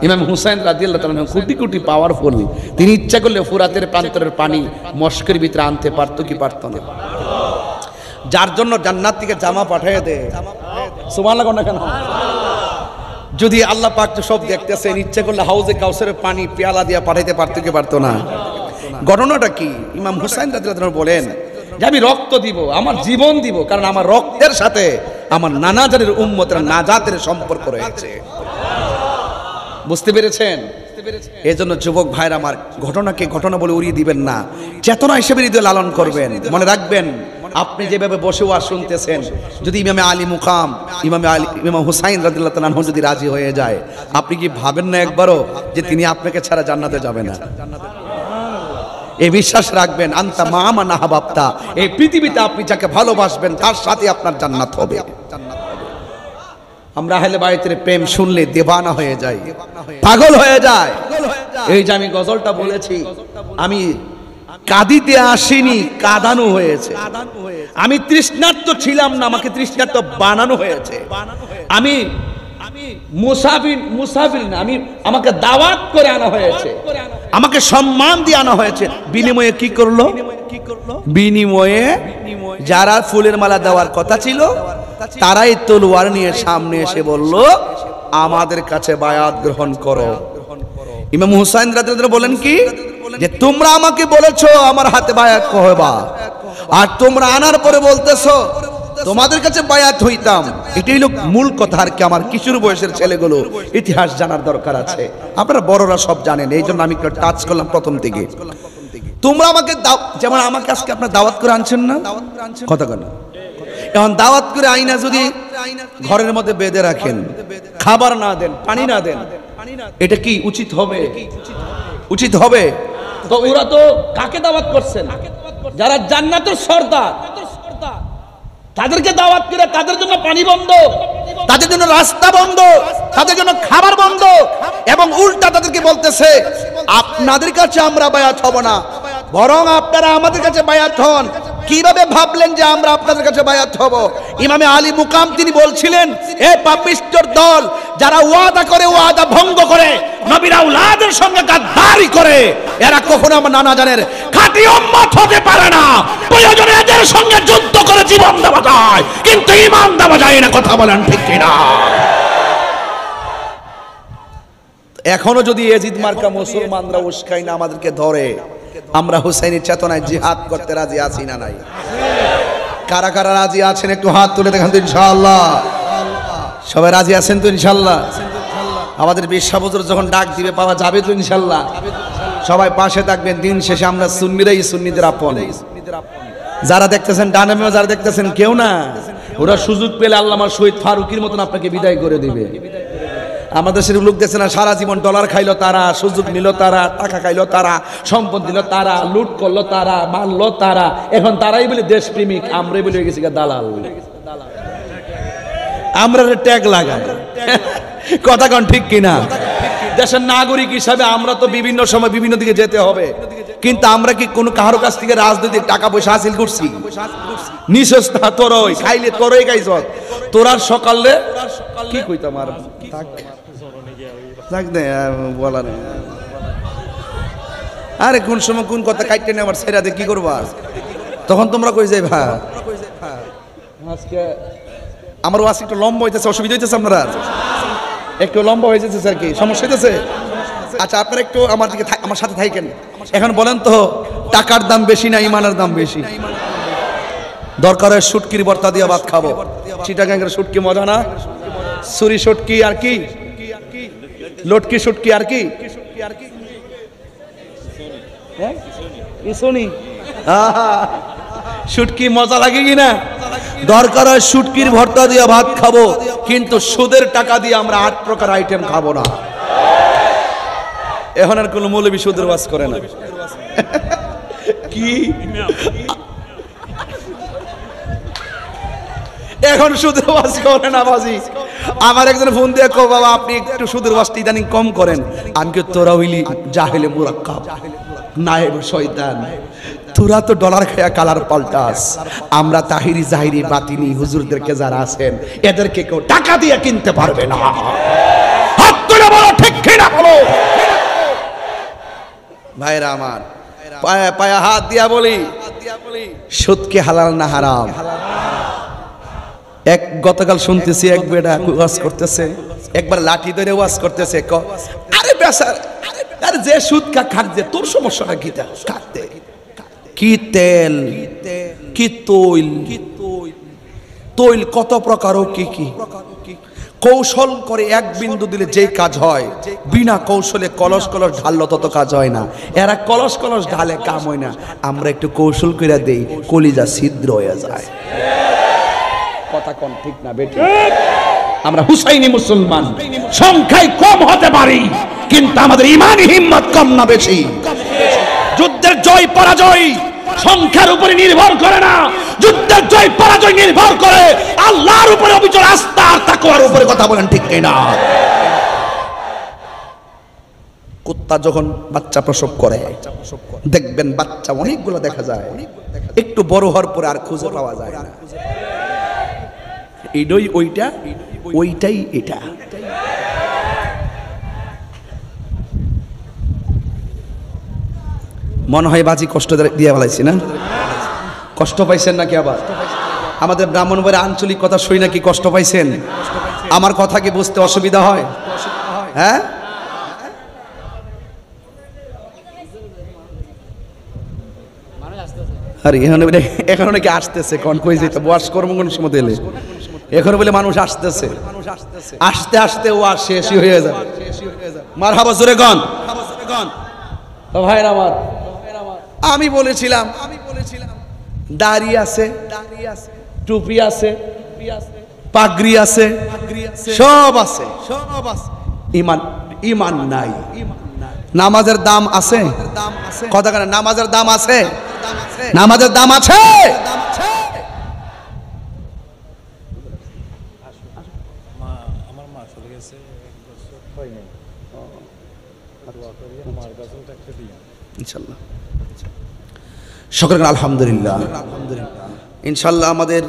Speaker 1: ইমাম হুসাইন রাদিয়াল্লাহু তাআলা কোটি কোটি পাওয়ারফুল, তিনি ইচ্ছা করলে ফোরাতের প্রান্তরের পানি মস্কের ভিতরে আনতে পারতো কি পারতো না? যার জন্য জান্নাত থেকে জামা পাঠিয়ে দেয়। সুবহানাল্লাহ না কেন? যদি আল্লাহ পাক তো সব দেখতেছেন, ইচ্ছা করলে হাউজে কাউসারের পানি পেয়ালা দিয়া পাঠাইতে পারতো কি পারতো না? ঘটনাটা কি? ইমাম হুসাইন রাদিয়াল্লাহু তাআলা বলেন যে আমি রক্ত দিব, আমার জীবন দিব, কারণ আমার রক্তের সাথে আমার নানা জানের উম্মতের নাজাতের সম্পর্ক রয়েছে। বুঝতে পেরেছেন? এই জন্য যুবক ভাইরা আমার, ঘটনাকে ঘটনা বলে উড়িয়ে দিবেন না, চেতনা হিসেবে হৃদয় লালন করবেন। মনে রাখবেন, আপনি যেভাবে বসে ওয়াজ শুনতেছেন, যদি ইমামে আলী মুকাম ইমাম হুসাইন রাদিয়াল্লাহু তাআলা আনহু যদি রাজি হয়ে যায়, আপনি কি ভাবেন না একবারও যে তিনি আপনাকে ছাড়া জান্নাতে যাবে না? এই বিশ্বাস রাখবেন, আনতা মামা না হাবাবতা, এই পৃথিবীতে আপনি যাকে ভালোবাসবেন তার সাথে আপনার জান্নাত হবে। আমরা আহলে বাইতের প্রেম শুনলে দেওয়ানা হয়ে যাই, পাগল হয়ে যায়। এই যে আমি গজলটা বলেছি, আমি কাঁদিতে আসিনি, কাঁদানো হয়েছে। আমি তৃষ্ণার্ত ছিলাম না, আমাকে তৃষ্ণার্ত বানানো হয়েছে। আমি মুসাফির না, আমাকে দাওয়াত করে আনা হয়েছে, আমাকে সম্মান দিয়ে আনা হয়েছে। বিনিময়ে কি করলো? বিনিময়ে যারা ফুলের মালা দেওয়ার কথা ছিল তারাই তলোয়ার নিয়ে সামনে এসে বলল, আমাদের কাছে বায়াত গ্রহণ করো। ইমাম হুসাইন রাদিয়াল্লাহু বলেন কি, যে তোমরা আমাকে বলেছো আমার হাতে বায়াত কহবা, আর তোমরা আনার পরে বলতেছো তোমাদের কাছে বায়াত হইতাম। এটাই হলো মূল কথা। আর কি আমার কিশোর বয়সের ছেলেগুলো ইতিহাস জানার দরকার আছে, আপনারা বড়রা সব জানেন, এই জন্য আমি একটু টাচ করলাম প্রথম থেকে। তোমরা আমাকে যেমন আমাকে আজকে আপনার দাওয়াত করে আনছেন না, কথা কেন? এখন দাওয়াত করে আইনা যদি ঘরের মধ্যে বেঁধে রাখেন, খাবার না দেন, পানি না দেন, এটা কি উচিত হবে? উচিত হবে? তো ওরা তো কাকে দাওয়াত করছেন? যারা জান্নাতের সর্দার, তাদেরকে দাওয়াত করে তাদের জন্য পানি বন্ধ, তাদের জন্য রাস্তা বন্ধ, তাদের জন্য খাবার বন্ধ, এবং উল্টা তাদেরকে বলতেছে আপনাদের কাছে আমরা বায়াত হব না, বরং আপনারা আমাদের কাছে বায়াত হন। কিভাবে ভাবলেন যে আমরা আপনাদের কাছে বায়াত হব? ইমামে আলী মুকাম তিনি বলছিলেন, এ পাপিষ্ঠর দল, যারা ওয়াদা করে ওয়াদা ভঙ্গ করে, নবীর আওলাদের সঙ্গে গাদ্দারি করে, এরা কখনো আমার নানা জানের খাঁটি উম্মত হতে পারে না। প্রয়োজনে এদের সঙ্গে যুদ্ধ করে জীবন দেওয়া যায়, কিন্তু ঈমান দেওয়া যায় না। কথা বলেন ঠিক কিনা? এখনো যদি এজিদ মার্কা মুসলমানরা উস্কাই না আমাদেরকে ধরে, আমরা হুসাইনের চেতনায় জিহাদ করতে রাজি আছি না নাই? কারা কারা রাজি আছেন একটু হাত তুলে দেখান তো ইনশাআল্লাহ। সবাই রাজি আছেন তো ইনশাআল্লাহ? আমাদের বিশ্বাস হুজুর যখন ডাক দিবে পাওয়া যাবে তো ইনশাআল্লাহ? সবাই পাশে থাকবেন। দিন শেষে আমরা সুন্নিরাই সুন্নিদের আপন। যারা দেখতেছেন ডানে বামে, যারা দেখতেছেন কেউ না, ওরা সুযোগ পেলে আল্লামা শহীদ ফারুকীর মতন আপনাকে বিদায় করে দিবে। আমাদের দেশের লোক দেখছে না, সারা জীবন ডলার খাইলো তারা, সুযোগ নিল তারা, টাকা খাইলো তারা, সম্পদ দিল তারা, লুট করলো তারা, মারলো তারা, এখন তারাই বলে দেশপ্রেমিক, আমরাই বলে গেছি দালাল। আমরা ট্যাগ লাগাই, কথা কোন ঠিক কিনা? দেশের নাগরিক হিসাবে আমরা তো বিভিন্ন সময় বিভিন্ন দিকে যেতে হবে, কিন্তু আমরা কি কোনো কারো কাছ থেকে রাজনৈতিক টাকা পয়সা হাসিল করছি? নিঃস্বস্তা তোরই খাইলে তোরই খাইছ তোরার সকালে কি কইতাম আর বলা নেই। আরে কোন সময় কোন কথা কাটতে নেই আমার ছেড়া দিয়ে কি করবা, তখন তোমরা কই যাই ভা আজকে আমার ওয়াজ একটু লম্বা হইতেছে, অসুবিধা হইতেছে, আপনারা একটু লম্বা হয়ে যেতেছে আর কি, সমস্যা হইতেছে? আচ্ছা আপনারা একটু আমার দিকে আমার সাথে থাকেন। এখন বলেন তো, টাকার দাম বেশি না ইমানের দাম বেশি? দরকার হয় শুটকির ভর্তা দিয়ে ভাত খাবো। চিটাগাঙ্গের শুটকি মজা না? সুরি শুটকি আর কি, লটকি শুটকি আর কি, শুটকি মজা লাগে কিনা? দরকার হয় শুটকির ভর্তা দিয়ে ভাত খাবো, কিন্তু সুদের টাকা দিয়ে আমরা 8 প্রকার আইটেম খাবো না। এখন আর কোন মৌলবী সুদের ওয়াজ করে না কি? এখন সুদের ওয়াজ করে না বাজি। আমার একজন ফোন দিয়ে কো, বাবা আপনি একটু সুদের ওয়াজটা ইদানিং কম করেন। আমি কি তোরা হইলি জাহেলে মুরাক্কাব, নায়েব শয়তান, তোরা তো ডলার খায়া কালার পাল্টাস। আমরা তাহিরি জাহিরি বাতিনি হুজুরদেরকে যারা আছেন, এদেরকে কেউ টাকা দিয়ে কিনতে পারবে না। হাত তুলে বলো ঠিক কিনা বলো ভাইরা আমার, পায়ে পায়ে হাত দিয়া বলি, সুদ কি হালাল না হারাম? এক গতকাল শুনতেছি এক বেটা ওয়াজ করতেছে, একবার লাঠি ধরে ওয়াজ করতেছে, আরে বেচার, আরে যে সুদ খাক যে, তোর সমস্যাটা কি? খাতে কি তেল, কি তৈল, তৈল কত প্রকার ও কি কি কৌশল করে এক বিন্দু দিলে যে কাজ হয়, বিনা কৌশলে কলস কলস ঢাললো তত কাজ হয় না। এরা কলস কলস ঢালে কাম হয় না, আমরা একটু কৌশল করে দেই, কলিজা ছিদ্র হয়ে যায়। কথা কোন ঠিক না বেটি? আমরা হুসাইনি মুসলমান, সংখ্যায় কম হতে পারি, কিন্তু আমাদের ইমানি হিম্মত কম না বেশি? যুদ্ধের জয় পরাজয় সংখ্যার উপরে নির্ভর করে না, যুদ্ধের জয় পরাজয় নির্ভর করে আল্লাহর উপরে, অবিচল আস্থা আর তাকওয়ার উপরে। কথা বলেন ঠিক কিনা? কুত্তা যখন বাচ্চা প্রসব করে, দেখবেন বাচ্চা অনেকগুলো দেখা যায়, একটু বড় হওয়ার পরে আর খুঁজে পাওয়া যায় না। এটাই ওইটা, ওইটাই এটা। মনে হয় বাজি কষ্ট দিয়ে বলাইছি না? কষ্ট পাইছেন নাকি? আবার আমাদের ব্রাহ্মণবাড়ির আঞ্চলিক কথা শুই নাকি কষ্ট পাইছেন? আমার কথা কি বুঝতে অসুবিধা হয়? হ্যাঁ, আরে এখন নাকি আসতেছে, কোন কই যেতে বয়স কর্ম কোন সময় দিলে এখন বলে মানুষ আসতেছে, আসতে আসতে ও আর শেষই হয়ে যাবে। মারহাবা জোরে গন ভাইরা আমার। আমি বলেছিলাম দাড়ি আছে, টুপি আছে, পাগড়ি আছে, সব আছে, ইমান ইমান নাই। নামাজের দাম আছে, কথা কেন? নামাজের দাম আছে, নামাজের দাম আছে। ইনশাআল্লাহ শুকরান আলহামদুলিল্লাহ। ইনশাআল্লাহ আমাদের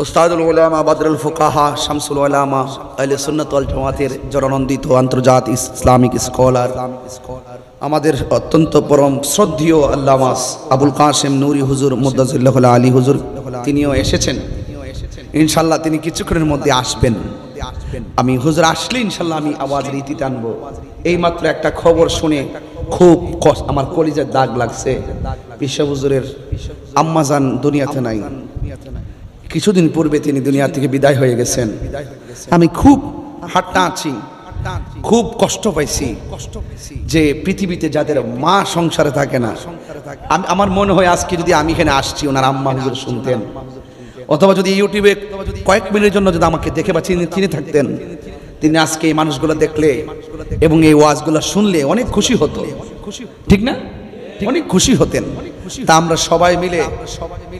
Speaker 1: উস্তাদুল উলামা বদরুল ফুকাহা শামসুল উলামা আহলে সুন্নাত ওয়াল জামাতের জননন্দিত আন্তর্জাতিক ইসলামিক স্কলার, আমাদের অত্যন্ত পরম শ্রদ্ধেয় আল্লামা আবুল কাসেম নুরি হুজুর মুদ্দাজিল্লাহ আলী হুজুর, তিনিও এসেছেন। ইনশাআল্লাহ তিনি কিছুক্ষণের মধ্যে আসবেন। আমি হুজুর আসলে ইনশাআল্লাহ আমি আওয়াজের ইতি টানবো। এইমাত্র একটা খবর শুনে খুব আমার কলিজার দাগ লাগছে। বিশ্ব হুজুরের আম্মাজান দুনিয়াতে নাই, কিছুদিন পূর্বে তিনি দুনিয়া থেকে বিদায় হয়ে গেছেন। আমি খুব হাট্টা আছি, খুব কষ্ট পাইছি যে পৃথিবীতে যাদের মা সংসারে থাকে না। আমার মনে হয় আজকে যদি আমি এখানে আসছি ওনার আম্মা হুজুর শুনতেন, অথবা যদি ইউটিউবে কয়েক মিনিটের জন্য যদি আমাকে দেখে বা চিনে থাকতেন, তিনি আজকে এই মানুষগুলো দেখলে এবং এই ওয়াজগুলো শুনলে অনেক খুশি হতো, ঠিক না? অনেক খুশি হতেন। তা আমরা সবাই মিলে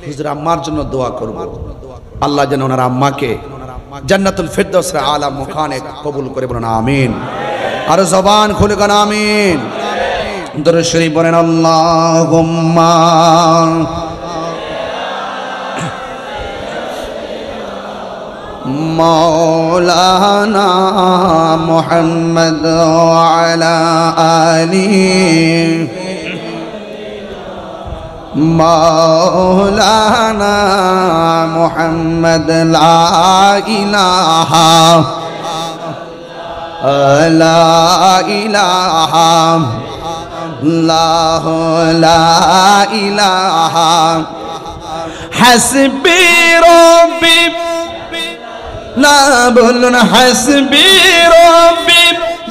Speaker 1: হুজুর আম্মার জন্য দোয়া করব, আল্লাহ যেন ওনার আম্মাকে জান্নাতুল ফিরদাউসের আলা মুকানে কবুল করে, বলেন আমিন। আর জবান খুলে গান আমিন। দরুদ শরীফ বলেন আল্লাহুম্মা মাওলানা মুহাম্মদ ওয়া আলা আলিহি মাওলানা মুহাম্মদ লা ইলাহা লা ইলাহা লা ইলাহা হাসবি রব্বি, না বলুন হাসবি রব্বি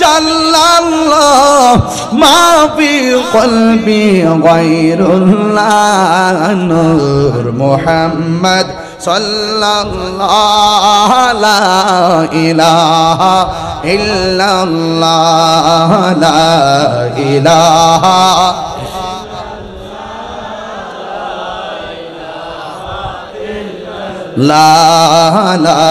Speaker 1: জাল্লাল্লাহ মা ফি কলবি গায়রুল্লাহ নূর মুহাম্মদ সাল্লাল্লাহু লা ইলাহা ইল্লাল্লাহ লা ইলাহা লা লা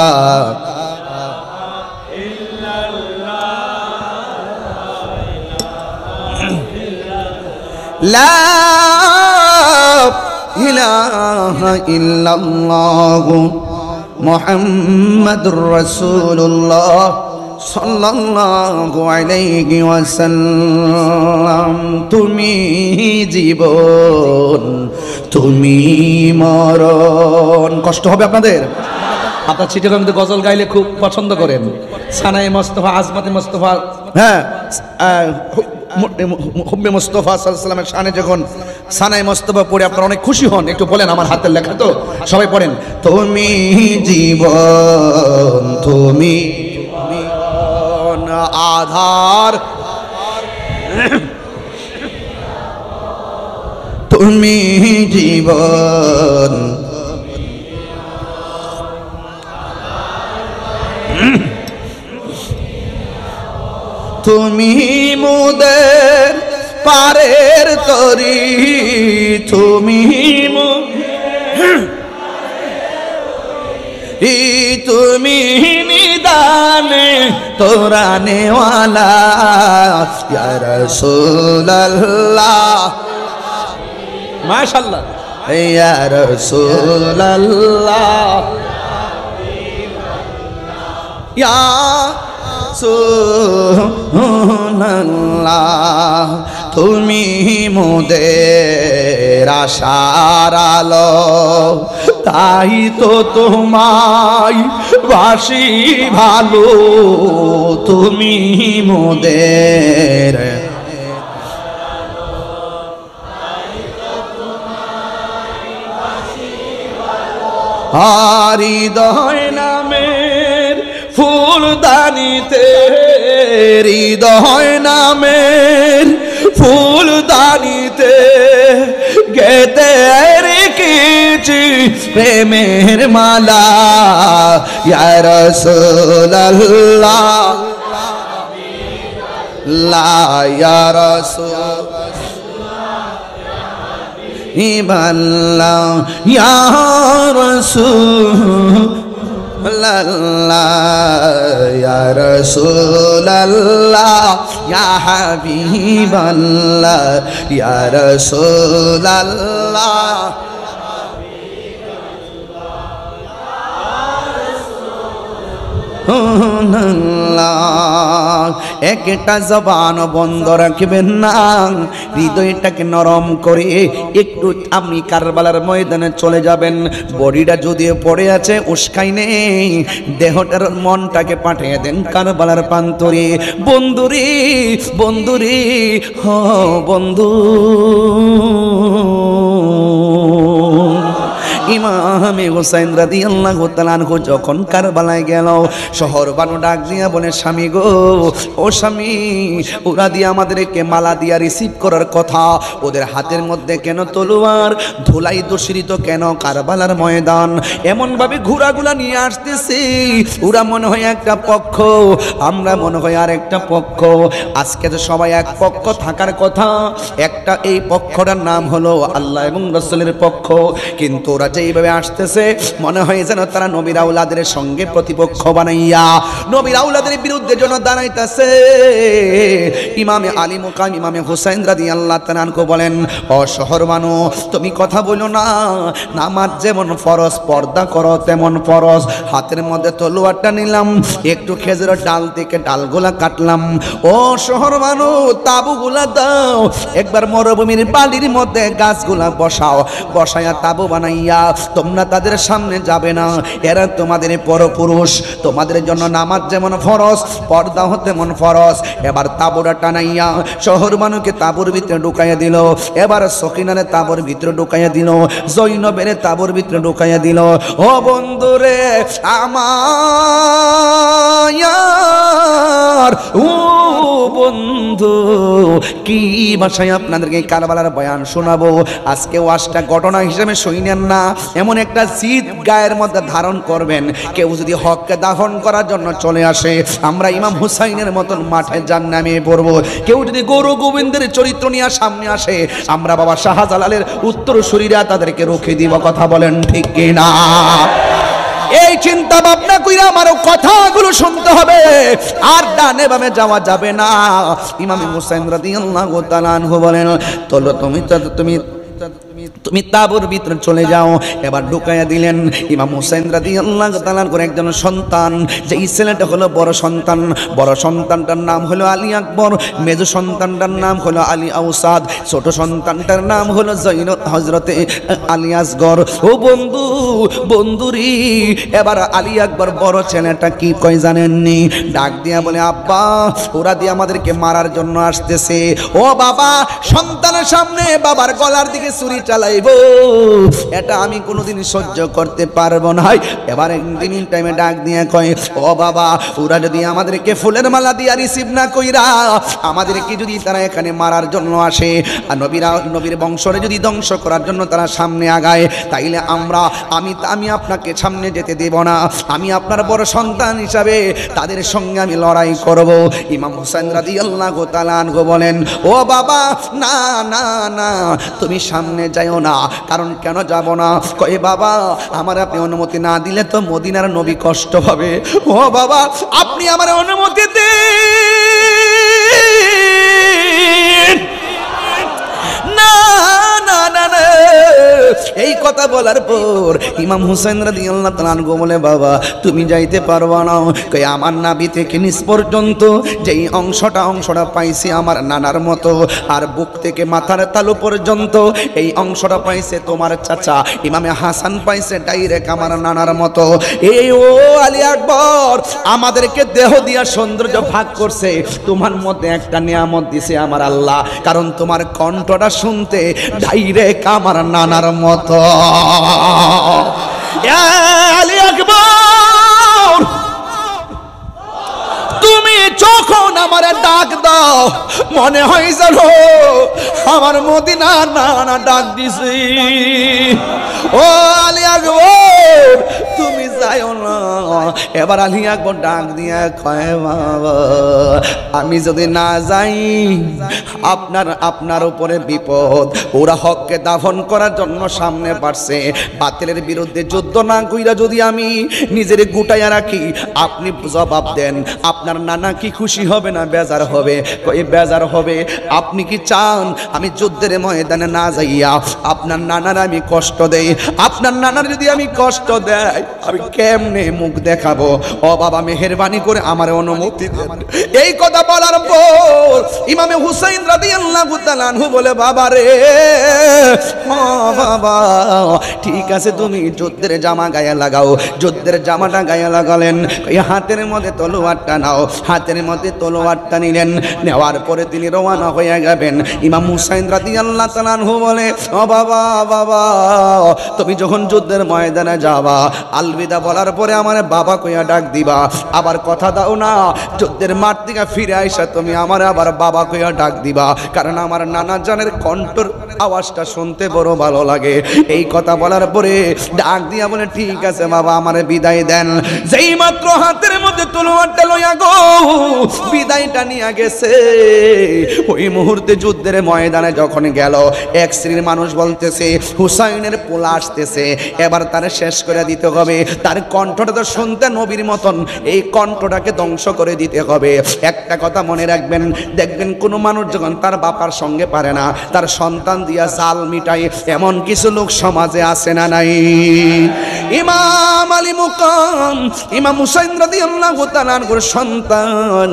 Speaker 1: লা ইলাহা ইল্লাল্লাহ মুহাম্মাদুর রাসূলুল্লাহ সাল্লাল্লাহু আলাইহি ওয়াসাল্লাম। তুমি জীবন, তুমি মরণ। কষ্ট হবে আপনাদের? আপনার চিটাগাংতে গজল গাইলে খুব পছন্দ করেন, সানায়ে মুস্তাফা, আজমাতে মুস্তাফা, হ্যাঁ হুব্বে মুস্তাফা সাল্লাল্লাহু আলাইহি ওয়াসাল্লামের শানে যখন সানায়ে মুস্তাফা পড়ে আপনারা অনেক খুশি হন। একটু বলেন, আমার হাতের লেখা তো, সবাই পড়েন। তুমি জীবন, তুমি আধার, তুমি জীবন, তুমি মোদের পারের তরি, তুমি তুমি নিদানে তোরানে ওয়ালা ইয়া রাসূলুল্লাহ, মাশাআল্লাহ ইয়া রাসূলুল্লাহ ইয়া রাসূলুল্লাহ তুমি মোদের আশার আলো, তাই তো তোমায় বাসি ভালো, তুমি মোদের হৃদয় নামের ফুলদানিতে, হৃদয় নামের ফুলদানিতে গেতে রেখেছি প্রেমের মালা, ইয়া রাসূলুল্লাহ লা ইয়া রাসূলুল্লাহ ইয়া রাসূলুল্লাহ ইয়া রাসূলুল্লাহ ইয়া হাবিবাল্লাহ ইয়া রাসূলুল্লাহ। একটা জবান বন্ধ রাখবেন না, হৃদয়টাকে নরম করে একটু আপনি কারবালার ময়দানে চলে যাবেন। বডিটা যদিও পড়ে আছে উস্কাই নেই, দেহটার মনটাকে পাঠিয়ে দেন কারবালার প্রান্তরে। বন্ধুরে বন্ধুরে হ বন্ধু, ইমামে হুসাইন রাদিয়াল্লাহু তাআলা আনহু যখন কারবালায় গেল, শহর বানু ডাক দিয়া বলে, স্বামী গো, ও স্বামী, ওরা দিয়ে আমাদেরকে মালা দিয়া রিসিভ করার কথা, ওদের হাতের মধ্যে কেন তলোয়ার, ধুলাই দূষিত কেন কারবালার ময়দান, এমন ভাবে ঘোড়াগুলা নিয়ে আসতেছে, ওরা মনে হয় একটা পক্ষ, আমরা মনে হয় আর একটা পক্ষ। আজকে তো সবাই এক পক্ষ থাকার কথা, একটা এই পক্ষটার নাম হলো আল্লাহ এবং রাসূলের পক্ষ, কিন্তু ওরা যেইভাবে আসতেছে মনে হয় যেন তারা নবীর আওলাদের সঙ্গে প্রতিপক্ষ বানাইয়া নবীর আওলাদের বিরুদ্ধে যেন দাঁড়াইতেছে। ইমামে আলী মুকাম ইমামে হুসাইন রাদিয়াল্লাহু তাআলা আনহু বলেন, ও শহর মানু, তুমি কথা বলো না, নামাজ যেমন ফরজ পর্দা করো তেমন ফরজ। হাতের মধ্যে তলোয়ারটা নিলাম, একটু খেজুরের ডাল থেকে ডালগুলা কাটলাম। ও শহর মানু, তাবুগুলা দাও, একবার মরুভূমির বালির মধ্যে গাছগুলা বসাও, বসায়া তাবু বানাইয়া তোমরা তাদের সামনে যাবে না, এরা তোমাদের পরপুরুষ, তোমাদের জন্য নামাজ যেমন ফরজ পর্দা হতে তেমন ফরজ। এবার তাবুরা টানাইয়া শহর মানুষকে তাবুর ভিতরে ঢুকাইয়া দিল, এবার সকিনারে তাবুর ভিতরে ঢুকাইয়া দিল, জৈনবের তাবুর ভিতরে ঢুকাইয়া দিল। ও বন্ধুরে আমার, ও বন্ধু, কি ভাষায় আপনাদেরকে কারবালার বয়ান শোনাবো। আজকে ওয়াজটা ঘটনা হিসেবে শুনেন না, এমন একটা জিদ গায়ের মধ্যে ধারণ করবেন। কেউ যদি হককে দাফন করার জন্য চলে আসে, আমরা ইমাম হুসাইনের মতন মাঠে জান্নামে পড়ব। কেউ যদি গৌর গোবিন্দের চরিত্র নিয়ে সামনে আসে, আমরা বাবা শাহজালালের উত্তরসূরিরা তাদেরকে রুখে দিব। কথা বলেন ঠিক কিনা? এই চিন্তা ভাবনা কইরা আমারও কথাগুলো শুনতে হবে, আর ডানে বামে যাওয়া যাবে না। ইমাম হুসাইন রাদিয়াল্লাহু তাআলা আনহু বলেন, তুমি তাবুর ভিতরে চলে যাও। এবার ঢুকাইয়া দিলেন। ইমাম হুসাইন রাদিয়াল্লাহু তাআলা করে একজন সন্তান, যে ছেলেটা হলো বড় সন্তান, বড় সন্তানটার নাম হলো আলী আকবর, মেজো সন্তানটার নাম হলো আলী আউসাদ, ছোট সন্তানটার নাম হলো জৈনব হযরতে আলী আসগর। ও বন্ধু, বন্ধুরি, এবার আলী আকবর বড় ছেলেটা কি কয় জানেননি? ডাক দিয়া বলে, আব্বা, ওরা দিয়ে আমাদেরকে মারার জন্য আসতেছে। ও বাবা, সন্তানের সামনে বাবার গলার দিকে ছুরি চালাইব, এটা আমি কোনোদিন সহ্য করতে পারবো না। এবার একদিন টাইমে ডাক দিয়ে কয়, ও বাবা, ওরা যদি আমাদেরকে ফুলের মালা দিয়া রিসিভ না কইরা আমাদেরকে যদি তারা এখানে মারার জন্য আসে, আর নবীর বংশরে যদি ধ্বংস করার জন্য তারা সামনে আগায়, তাইলে আমি আপনাকে সামনে যেতে দেব না। আমি আপনার বড় সন্তান হিসাবে তাদের সঙ্গে আমি লড়াই করব। ইমাম হুসাইন রাদিয়াল্লাহু তাআলা আনহু বলেন, ও বাবা, না না না, তুমি সামনে যাইও না। কারণ কেন যাব না? কই বাবা, আমার আপনি অনুমতি না দিলে তো মদিনার নবী কষ্ট পাবে। ও বাবা, আপনি আমার অনুমতি দিন। না না না না, এই কথা বলার পর ইমাম হুসাইন রাদিয়াল্লাহু তাআলা আনহু বলে, বাবা তুমি যাইতে পারবা না। কই আমার নাভি থেকে নিচ পর্যন্ত যেই অংশটা পাইছি আমার নানার মতো, আর বুক থেকে মাথার তালু পর্যন্ত এই অংশটা পাইছে তোমার চাচা ইমামে হাসান পাইছে ডাইরেক্ট আমার নানার মতো। এই ও আলী আকবর, আমাদেরকে দেহ দিয়া সৌন্দর্য ভাগ করছে, তোমার মধ্যে একটা নিয়ামত দিছে আমার আল্লাহ, কারণ তোমার কণ্ঠটা শুনতে ডাইরেক্ট আমার নানার মতো। আলী আকবর, তুমি যখন আমার ডাক দাও মনে হয় জানো আমার মদিনা নানা ডাক দিছি। ও আলী আকবর তুমি যাও না। এবার আলী আকবর ডাক দিয়া কয়, বাবা আমি যদি না যাই আপনার উপরে বিপদ। ওরা হককে দাফন করার জন্য সামনে পারছে, বাতিলের বিরুদ্ধে যুদ্ধ না কইরা যদি আমি নিজের গুটাইয়া রাখি, আপনি জবাব দেন আপনার নানা কি খুশি হবে না বেজার হবে? কই বেজার হবে। আপনি কি চান আমি যুদ্ধের ময়দানে না যাইয়া আপনার নানার আমি কষ্ট দেই? আপনার নানার যদি আমি কষ্ট দেই আমি কেমনে মুখ দেখাবো? ও বাবা মেহেরবানি করে আমার অনুমতি দেন। এই কথা বলার পর ইমামে হুসাইন রাদিয়াল্লাহু তাআলা আনহু বলে, বাবা রে, ও বাবা ঠিক আছে তুমি যুদ্ধের জামা গায়ে লাগাও। যুদ্ধের জামাটা গায়ে লাগালেন, এই হাতের মধ্যে তলোয়ারটা নাও। হাতের মধ্যে তলোয়ারটা নিলেন, নেওয়ার পরে তিনি রওনা হয়ে যাবেন। ইমাম হুসাইন রাদিয়াল্লাহু তাআলা আনহু বলে, ও বাবা বাবা তুমি যখন যুদ্ধের ময়দানে যাবা আলবিদা বলার পরে আমার বাবা কইয়া ডাক দিবা, আবার কথা দাও না যুদ্ধের মাঠ থেকে ফিরে আইসা তুমি আমার আবার বাবা কইয়া ডাক দিবা, কারণ আমার নানা জানের কণ্ঠর আওয়াজটা শুনতে বড় ভালো লাগে। এই কথা বলার পরে ডাক দিয়া বলে, ঠিক আছে বাবা আমার বিদায় দেন। যেই মাত্র হাতের মধ্যে তলোয়ারটা লইয়া গো বিদায়টা নিয়ে গেছে, ওই মুহূর্তে যুদ্ধের ময়দানে যখন গেল এক শ্রেণীর মানুষ বলতেছে হুসাইনের পোলা আসতেছে, এবার তারে শেষ করে দিতে হবে। তার কণ্ঠটা তো শুনতে নবীর মতন, এই কণ্ঠটাকে ধ্বংস করে দিতে হবে। একটা কথা মনে রাখবেন, দেখবেন কোনো মানুষ যখন তার বাবার সঙ্গে পারে না, তার সন্তান দিয়া জাল মিটাই, এমন কিছু লোক সমাজে আছে না নাই? ইমাম আলী মুকাম ইমাম হুসাইন রাদিয়াল্লাহু তাআলা আনহুর সন্তান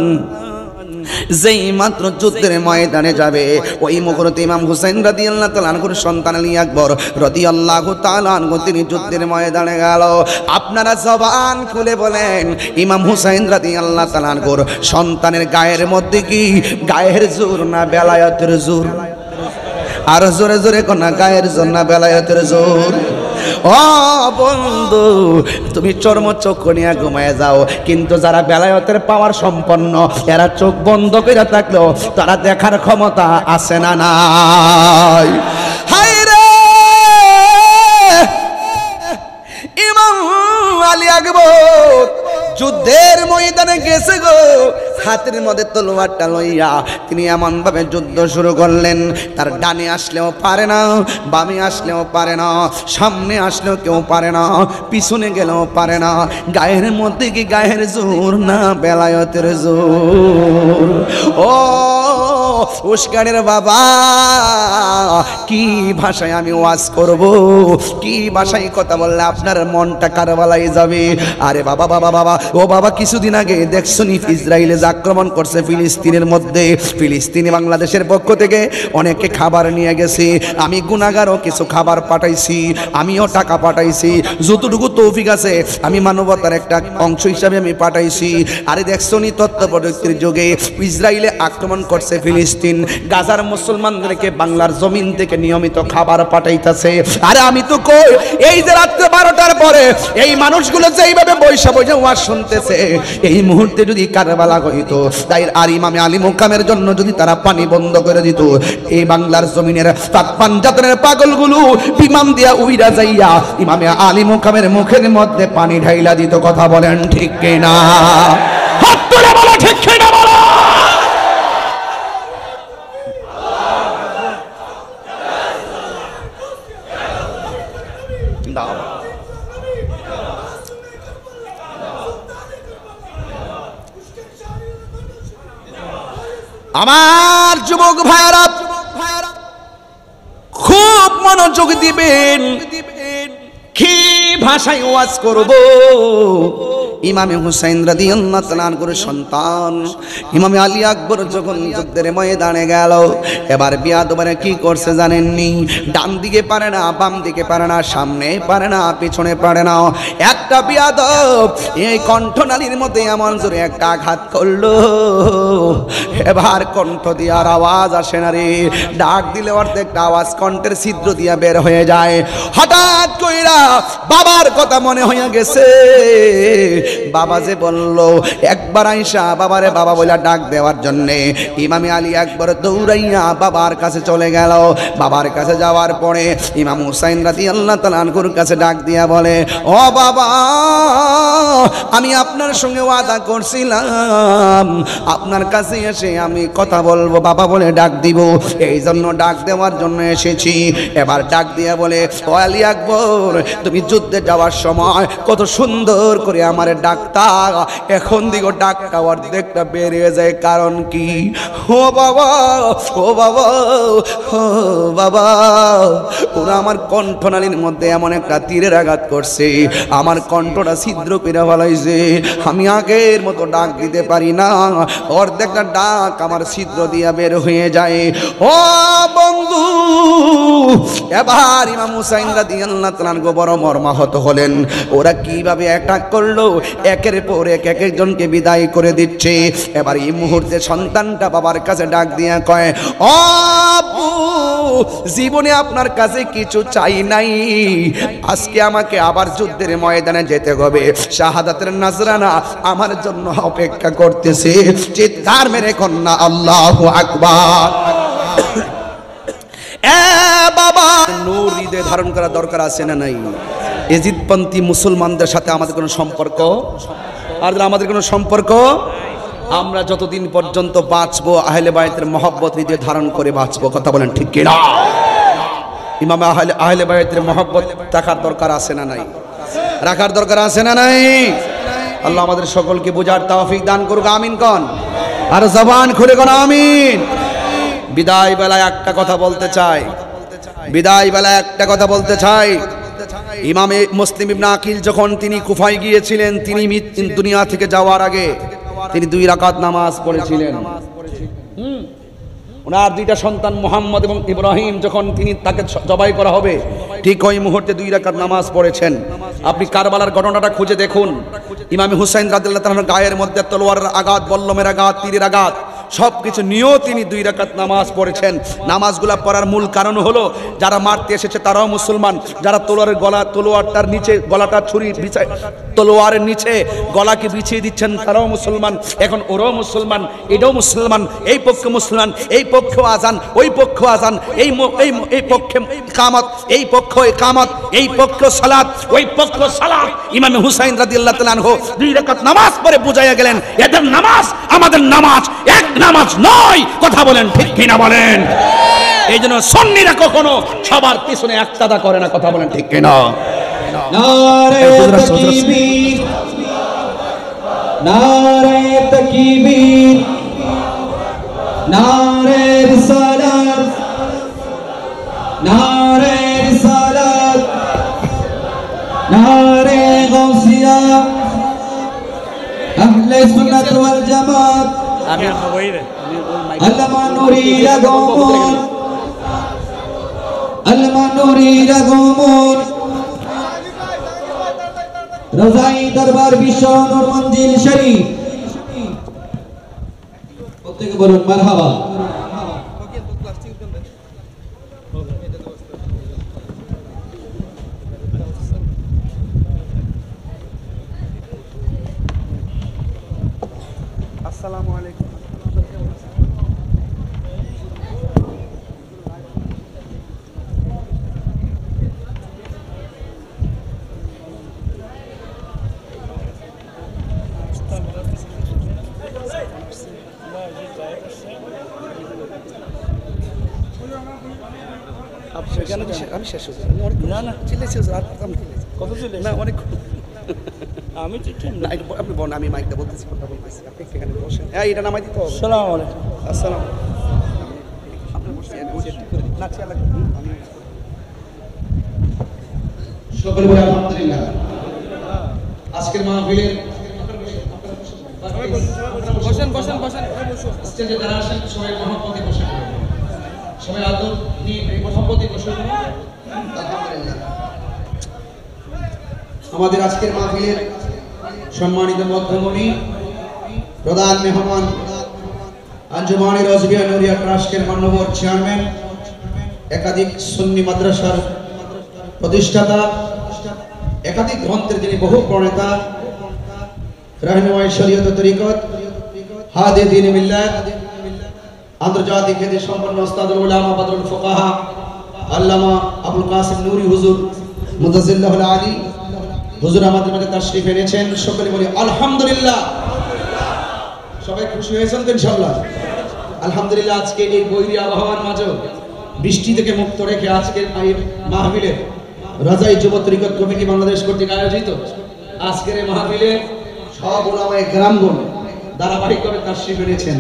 Speaker 1: যেই মাত্র যুদ্ধের ময়দানে যাবে, ওই মুহূর্তে ইমাম হুসাইন রাদিয়াল্লাহু তাআলা আনহুর সন্তান আলী আকবর রাদিয়াল্লাহু তাআলা আনহু তিনি যুদ্ধের ময়দানে গেল। আপনারা জবান খুলে বলেন, ইমাম হুসাইন রাদিয়াল্লাহু তাআলা আনহুর সন্তানের গায়ের মধ্যে কি গায়ের জোর না বেলায়েতের জোর? আর জোরে জোরে কোন গায়ের জোর না বেলায়েতের জোর? ও বন্ধু তুমি চর্ম চোখ নিয়ে ঘুমায় যাও, কিন্তু যারা বেলায়েতের পাওয়ার সম্পন্ন এরা চোখ বন্ধ করে থাকলেও তারা দেখার ক্ষমতা আছে না নাই? হায় রে ইমাম আলী আকবর যুদ্ধের ময়দানে গেছে গো, হাতের মধ্যে তলোয়ারটা লইয়া তিনি এমন ভাবে যুদ্ধ শুরু করলেন, তার ডানে আসলেও পারে না, বামে আসলেও পারে না, সামনে আসলেও কেউ পারে না, পিছনে গেলেও পারে না। গায়ের মধ্যে কি গায়ের জোর না বেলায়েতের জোর? ও উস্কানের বাবা, কি ভাষায় আমি ওয়াজ করব, কি ভাষায় কথা বললে আপনার মনটা কারবালাই যাবে? আরে বাবা বাবা বাবা, ও বাবা কিছুদিন আগে দেখছনি ইসরায়েলে আক্রমণ করছে ফিলিস্তিনের মধ্যে, ফিলিস্তিনি বাংলাদেশের পক্ষ থেকে অনেকে খাবার নিয়ে গেছে, আমি গুনাহগারও কিছু খাবার পাঠাইছি, আমিও টাকা পাঠাইছি, যতটুকু তৌফিক আছে আমি মানবতার একটা অংশ হিসাবে আমি পাঠাইছি। আরে দেখছনি তথ্য প্রযুক্তির যুগে ইসরায়েলে আক্রমণ করছে ফিলিস্তিন, গাজার মুসলমানদেরকে বাংলার জমিন থেকে নিয়মিত খাবার পাঠাইতেছে। আরে আমি তো কই এই যে রাত্রে 12টার পরে এই মানুষগুলো যেইভাবে বৈশা বৈশা ওয়াজ শুনতেছে, এই মুহূর্তে যদি কারবালা হইতো তাই আর ইমামে আলী মুকামের জন্য যদি তারা পানি বন্ধ করে দিত, এই বাংলার জমিনের পাঞ্জাতনের পাগলগুলো বিমান দিয়া উইরা যাইয়া ইমামে আলী মুকামের মুখের মধ্যে পানি ঢাইলা দিত। কথা বলেন ঠিক কিনা? হাত তুলে বলো ঠিক কিনা বলো। আমার যুবক ভাইরা খুব খুব মনোযোগ দিবেন। কি ভাষায় ওয়াজ করব? ইমামে হুসাইন রাদিয়াল্লাহু তাআলা আনহুর সন্তান ইমামে আলী আকবর যখন যুদ্ধের ময়দানে গেল, এবার বিয়াদবরে কি করছে জানেননি? ডান দিকে পারে না, বাম দিকে পারে না, সামনে পারে না, পিছনে পারে না। একটা বিয়াদব এই কণ্ঠনালীর মধ্যে এমন জোরে একটা আঘাত করলো, এবার কণ্ঠ দিয়ে আর আওয়াজ আসে না রে। ডাক দিলে অর্ধেকটা আওয়াজ কণ্ঠের ছিদ্র দিয়ে বের হয়ে যায়। হঠাৎ কইরা বাবার কথা মনে হইয়া গেছে। বাবা যে বলল, একবার আইসা বাবারে বাবা বলে ডাক দেওয়ার জন্যে ইমামে আলী আকবর দৌড়াইয়া বাবার কাছে চলে গেল। বাবার কাছে যাওয়ার পরে ইমাম হুসাইন রাদিয়াল্লাহু তাআলা আনহুর কাছে ডাক দিয়া বলে, ও বাবা, আমি আপনার সঙ্গে ওয়াদা করছিলাম আপনার কাছে এসে আমি কথা বলবো, বাবা বলে ডাক দিব, এই জন্য ডাক দেওয়ার জন্য এসেছি। এবার ডাক দিয়া বলে, ও আলী আকবর, তুমি যুদ্ধে যাওয়ার সময় কত সুন্দর করে আমার ডাকতা, এখন দিকে ডাকটা অর্ধেকটা বেরিয়ে যায়, কারণ কি? ও বাবা, ও বাবা, ও বাবা, ওরা আমার কণ্ঠনালীর মধ্যে এমন একটা তীরের আঘাত করছে, আমার কণ্ঠটা ছিদ্র করে ফেলাইছে, আমি আগের মতো ডাক দিতে পারি না, অর্ধেকটা ডাক আমার ছিদ্র দিয়া বের হয়ে যায়। ও বন্ধু, এবার ইমাম হুসাইন রাদিয়াল্লাহু তাআলা আনহু বড় মর্মাহত হলেন। ওরা কিভাবে অ্যাটাক করলো, একের পর এক একজনকে বিদায় করে দিচ্ছে। এবার এই মুহূর্তে সন্তানটা বাবার কাছে ডাক দিয়া কয়, ও আব্বু, জীবনে আপনার কাছে কিছু চাই নাই, আজকে আমাকে আবার যুদ্ধের ময়দানে যেতে হবে, শাহাদাতের নজরানা আমার জন্য অপেক্ষা করতেছে। চিৎকার মেরে কন্যা আল্লাহু আকবার। বাবা, নূর হৃদয়ে ধারণ করা দরকার আছে না নাই? এজিদপন্থী মুসলমানদের সাথে আমাদের কোনো সম্পর্ক আর আমাদের কোনো সম্পর্ক? আমরা যতদিন পর্যন্ত বাঁচবো আহলে বায়তের মহব্বত হৃদয়ে ধারণ করে বাঁচবো। কথা বলেন ঠিক কিনা? ইমাম আহলে বায়তের মহব্বত রাখার দরকার আছে না নাই? রাখার দরকার আছে না নাই? আল্লাহ আমাদের সকলকে বোঝার তৌফিক দান করুক। আমিন কন, আর জবান খুলে কোন আমিন। বিদায় বেলায় একটা কথা বলতে চাই, বিদায় বেলায় একটা কথা বলতে চাই। ইমামে মুসলিম ইবনে আকিল যখন তিনি কুফায় গিয়েছিলেন, তিনি দুনিয়া থেকে যাওয়ার আগে তিনি 2 রাকাত নামাজ পড়েছিলেন। ওনার 2টা সন্তান মুহাম্মদ এবং ইব্রাহিম যখন তাকে জবাই করা হবে, ঠিক ওই মুহূর্তে 2 রাকাত নামাজ পড়েছেন। আপনি কারবালার ঘটনাটা খুঁজে দেখুন। ইমাম হুসাইন রাদিয়াল্লাহু তাআলার গায়ের মধ্যে তলোয়ারের আঘাত, বল্লমের আঘাত, তীরের আঘাত সবকিছু নিয়েও তিনি 2 রাকাত নামাজ পড়েছেন। নামাজগুলা পড়ার মূল কারণ হলো, যারা মারতে এসেছে তারাও মুসলমান, যারা তলোয়ারটার নিচে গলাটা ছুরি বিছায়, তলোয়ারের নিচে গলাকে বিছিয়ে দিচ্ছেন তারাও মুসলমান। এখন ওরাও মুসলমান, এটাও মুসলমান, এই পক্ষে মুসলমান, এই পক্ষেও আজান, ওই পক্ষ আজান, এই পক্ষে ইকামত, এই পক্ষ ইকামত, এই পক্ষ সালাত, ওই পক্ষ সালাত। ইমাম হুসাইন রাদিয়াল্লাহু তাআলা আনহু 2 রাকাত নামাজ পড়ে বুঝাইয়া গেলেন, এদের নামাজ আমাদের নামাজ এক নামাজ নয়। কথা বলেন ঠিক কিনা বলেন? এই জন্য সুন্নিরা কখনো সবার পিছনে একতাদা করে না। কথা বলেন ঠিক কিনা?
Speaker 2: নারে তাকবীর, নারে তাকবীর, নারে রিসালাত, নারে রিসালাত, নারে গাউসিয়া, আহলে সুন্নাত ওয়াল জামাত। আল্লামা নুরির আগমন, আল্লামা নুরির আগমন, রজাই দরবার বিশ্ব নূর মঞ্জিল শরীফ। প্রত্যেকে বলুন মারহাবা।
Speaker 1: আসসালামু আলাইকুম। আমি শেষ হয়েছি, না না চিল্লেছি, কত চিল্লেছি না, অনেক আমি না, আপনি বলেন, আমি মাইকটা বলতেছি, কথা বলতেছি, আপনি এখানে বসেন। এটা নামাই দিতে হবে। আসসালামু আলাইকুম। আসসালাম। আপনি বসে না, আমি সকলে বলে আলহামদুলিল্লাহ। আজকের মাহফিলের স্টেজে যারা আসেন সবাই মহব্বতে বসে পড়ুন, সবাই আদর নিয়ে মহব্বতে বসে পড়ুন। আলহামদুলিল্লাহ। আমাদের আজকের মাহফিলের সম্মানিত মধ্যমণি প্রধান মেহমান আঞ্জুমানি রজবিয়া নুরিয়া ট্রাস্টের মাননীয় চেয়ারম্যান, একাধিক সুন্নি মাদ্রাসার প্রতিষ্ঠাতা, একাধিক গ্রন্থের যিনি বহু প্রণেতা, রাহনুমায়ে শরীয়ত ও তরিকত, হাদে দ্বীন মিল্লাত, আন্তর্জাতিক খ্যাতি সম্পন্ন উস্তাদুল উলামা বদরুল ফুকাহা আল্লামা আবুল কাসিম নূরি হুজুর মুতাজিল্লাহুল আলী হুজুর আমাদের মাঝে তাশরীফ এনেছেন। সকলে বলি আলহামদুলিল্লাহ। সবাই খুশি হয়েছেন তো ইনশাআল্লাহ? আলহামদুলিল্লাহ। আজকে এই বৈরী আবহাওয়ার মাঝেও বৃষ্টি থেকে মুক্ত রেখে আজকের এই মাহফিলে রাজাই যুব তরিকত কমিটি বাংলাদেশ কর্তৃক আয়োজিত আজকের এই মাহফিলে সব উলামায়ে কেরামগণ ধারাবাহিকভাবে তাশরীফ এনেছেন।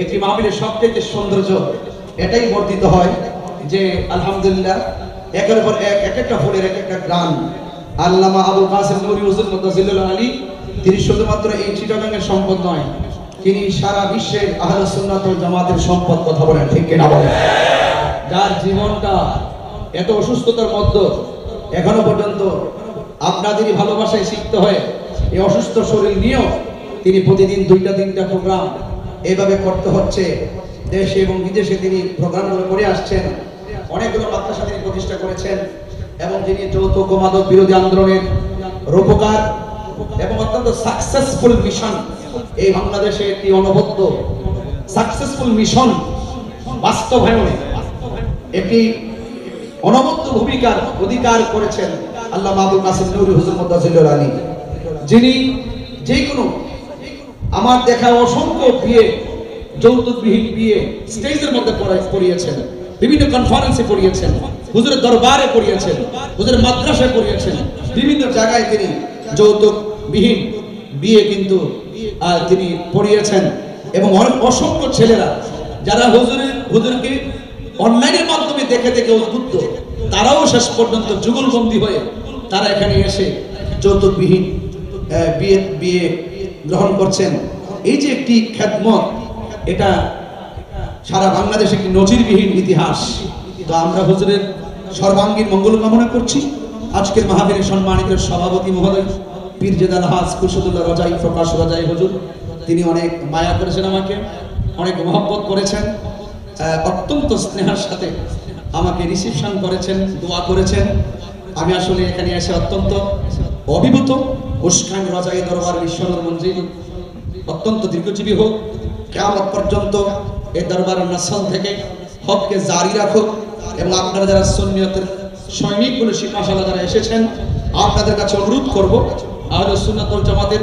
Speaker 1: একটি মাহফিলের সবচেয়ে সৌন্দর্য এটাই বর্ধিত হয় যে আলহামদুলিল্লাহ একের পর এক, এক একটা ফুলের এক একটা গান। আল্লামা আবুল কাসিম নূরি হুজুর মুতাজিল্লাহুল আলী তিনি শুধুমাত্র এই চিটাগাঙ্গের সম্পদ নয়, তিনি সারা বিশ্বের আহলে সুন্নাত ওয়াল জামাতের সম্পদ। কথা বলেন ঠিক কিনা বলেন? যার জীবনটা এত অসুস্থতার মধ্যে এখনো পর্যন্ত আপনাদেরই ভালোবাসায় শিখতে হয়, এই অসুস্থ শরীর নিয়েও তিনি প্রতিদিন 2টা-3টা প্রোগ্রাম এইভাবে করতে হচ্ছে। দেশে এবং বিদেশে তিনি প্রোগ্রামগুলো করে আসছেন। অনেকগুলো মাদ্রাসা তিনি প্রতিষ্ঠা করেছেন এবং যিনি যৌথ গোমাদক বিরোধী আন্দোলনের রূপকার এবং অত্যন্ত সাকসেসফুল মিশন, এই বাংলাদেশে একটি অনবদ্য সাকসেসফুল মিশন বাস্তবায়নে একটি অনবদ্য ভূমিকার অধিকার করেছেন আল্লামা আবুল কাসিম নূরি হুজুর মুতাজিল্লাহুল আলী, যিনি যে কোনো আমার দেখা অসংখ্য বিয়ে, যৌতুকবিহীন বিয়ে স্টেজের মধ্যে পড়িয়েছেন, বিভিন্ন কনফারেন্সে পড়িয়েছেন, হুজুরের দরবারে পড়িয়েছেন, হুজুরের মাদ্রাসায় পড়িয়েছেন, বিভিন্ন জায়গায় তিনি যৌতুকবিহীন বিয়ে কিন্তু তিনি পড়িয়েছেন। এবং অসংখ্য ছেলেরা যারা হুজুরকে অনলাইনের মাধ্যমে দেখে দেখে উদ্বুদ্ধ, তারাও শেষ পর্যন্ত যুগলবন্দী হয়ে তারা এখানে এসে যৌতুকবিহীন বিয়ে গ্রহণ করছেন। এই যে একটি খেদমত, এটা সারা বাংলাদেশে একটি নজিরবিহীন ইতিহাস। তো আমরা হুজুরের সর্বাঙ্গীন মঙ্গল কামনা করছি। আজকের মাহফিলের সম্মানিত সভাপতি মহোদয় পীরজাদা আলহাজ খুরশিদুল্লাহ রাজাই প্রকাশ রাজাই হুজুর, তিনি অনেক মায়া করেছেন, আমাকে অনেক মহব্বত করেছেন, অত্যন্ত স্নেহের সাথে আমাকে রিসিপশন করেছেন, দোয়া করেছেন। আমি আসলে এখানে এসে অত্যন্ত অভিভূত। উস্কান রাজাই দরবার বিশ্বনূর মঞ্জিল অত্যন্ত দীর্ঘজীবী হোক, কিয়ামত পর্যন্ত এই দরবার নসল থেকে হককে জারি রাখুক। এবং আপনারা যারা সুন্নিয়তের সৈনিকগুলো সিপাহসালা যারা এসেছেন, আপনাদের কাছে অনুরোধ করব, আহলে সুন্নাত ওয়াল জামাতের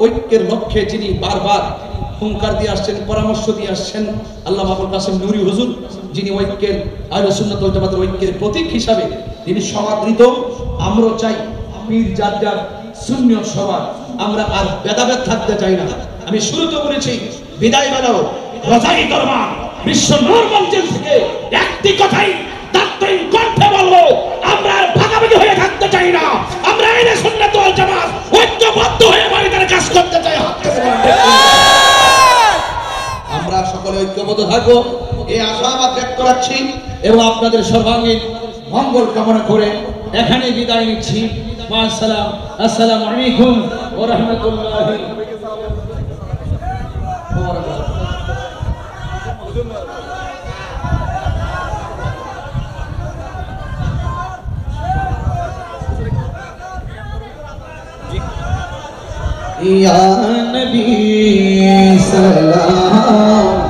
Speaker 1: ঐক্যের লক্ষ্যে যিনি বারবার হুঙ্কার দিয়ে আসছেন, পরামর্শ দিয়ে আসছেন, আল্লামা আবুল কাসিম নূরি হুজুর, যিনি ঐক্যের আহলে সুন্নাত ওয়াল জামাতের ঐক্যের প্রতীক হিসাবে তিনি সমাদৃত। আমরা চাই পীর যার সুন্নিয়ত সবার, আমরা আর ভেদাভেদ থাকতে চাই না। আমি শুরুতে বলেছি বিদায় বেলাও রাজাই দরবার বিশ্ব নূর মঞ্জিল থেকে একটি কথাই দাত্তহীন কণ্ঠে বলবো, আমরা আর ভাগাভাগি হয়ে থাকতে চাই না। আমরা আহলে সুন্নাত ওয়াল জামাত ঐক্যবদ্ধ হয়ে ময়দানে কাজ করতে চাই। আমরা সকলে ঐক্যবদ্ধ থাকবো, এই আশাবাদ ব্যক্ত রাখছি এবং আপনাদের সর্বাঙ্গীন মঙ্গল কামনা করে এখানে বিদায় নিচ্ছি। মাআসসালাম, আসসালামু আলাইকুম ওয়া রাহমাতুল্লাহি ওয়া বারাকাতুহু। ইয়া নবী সালাম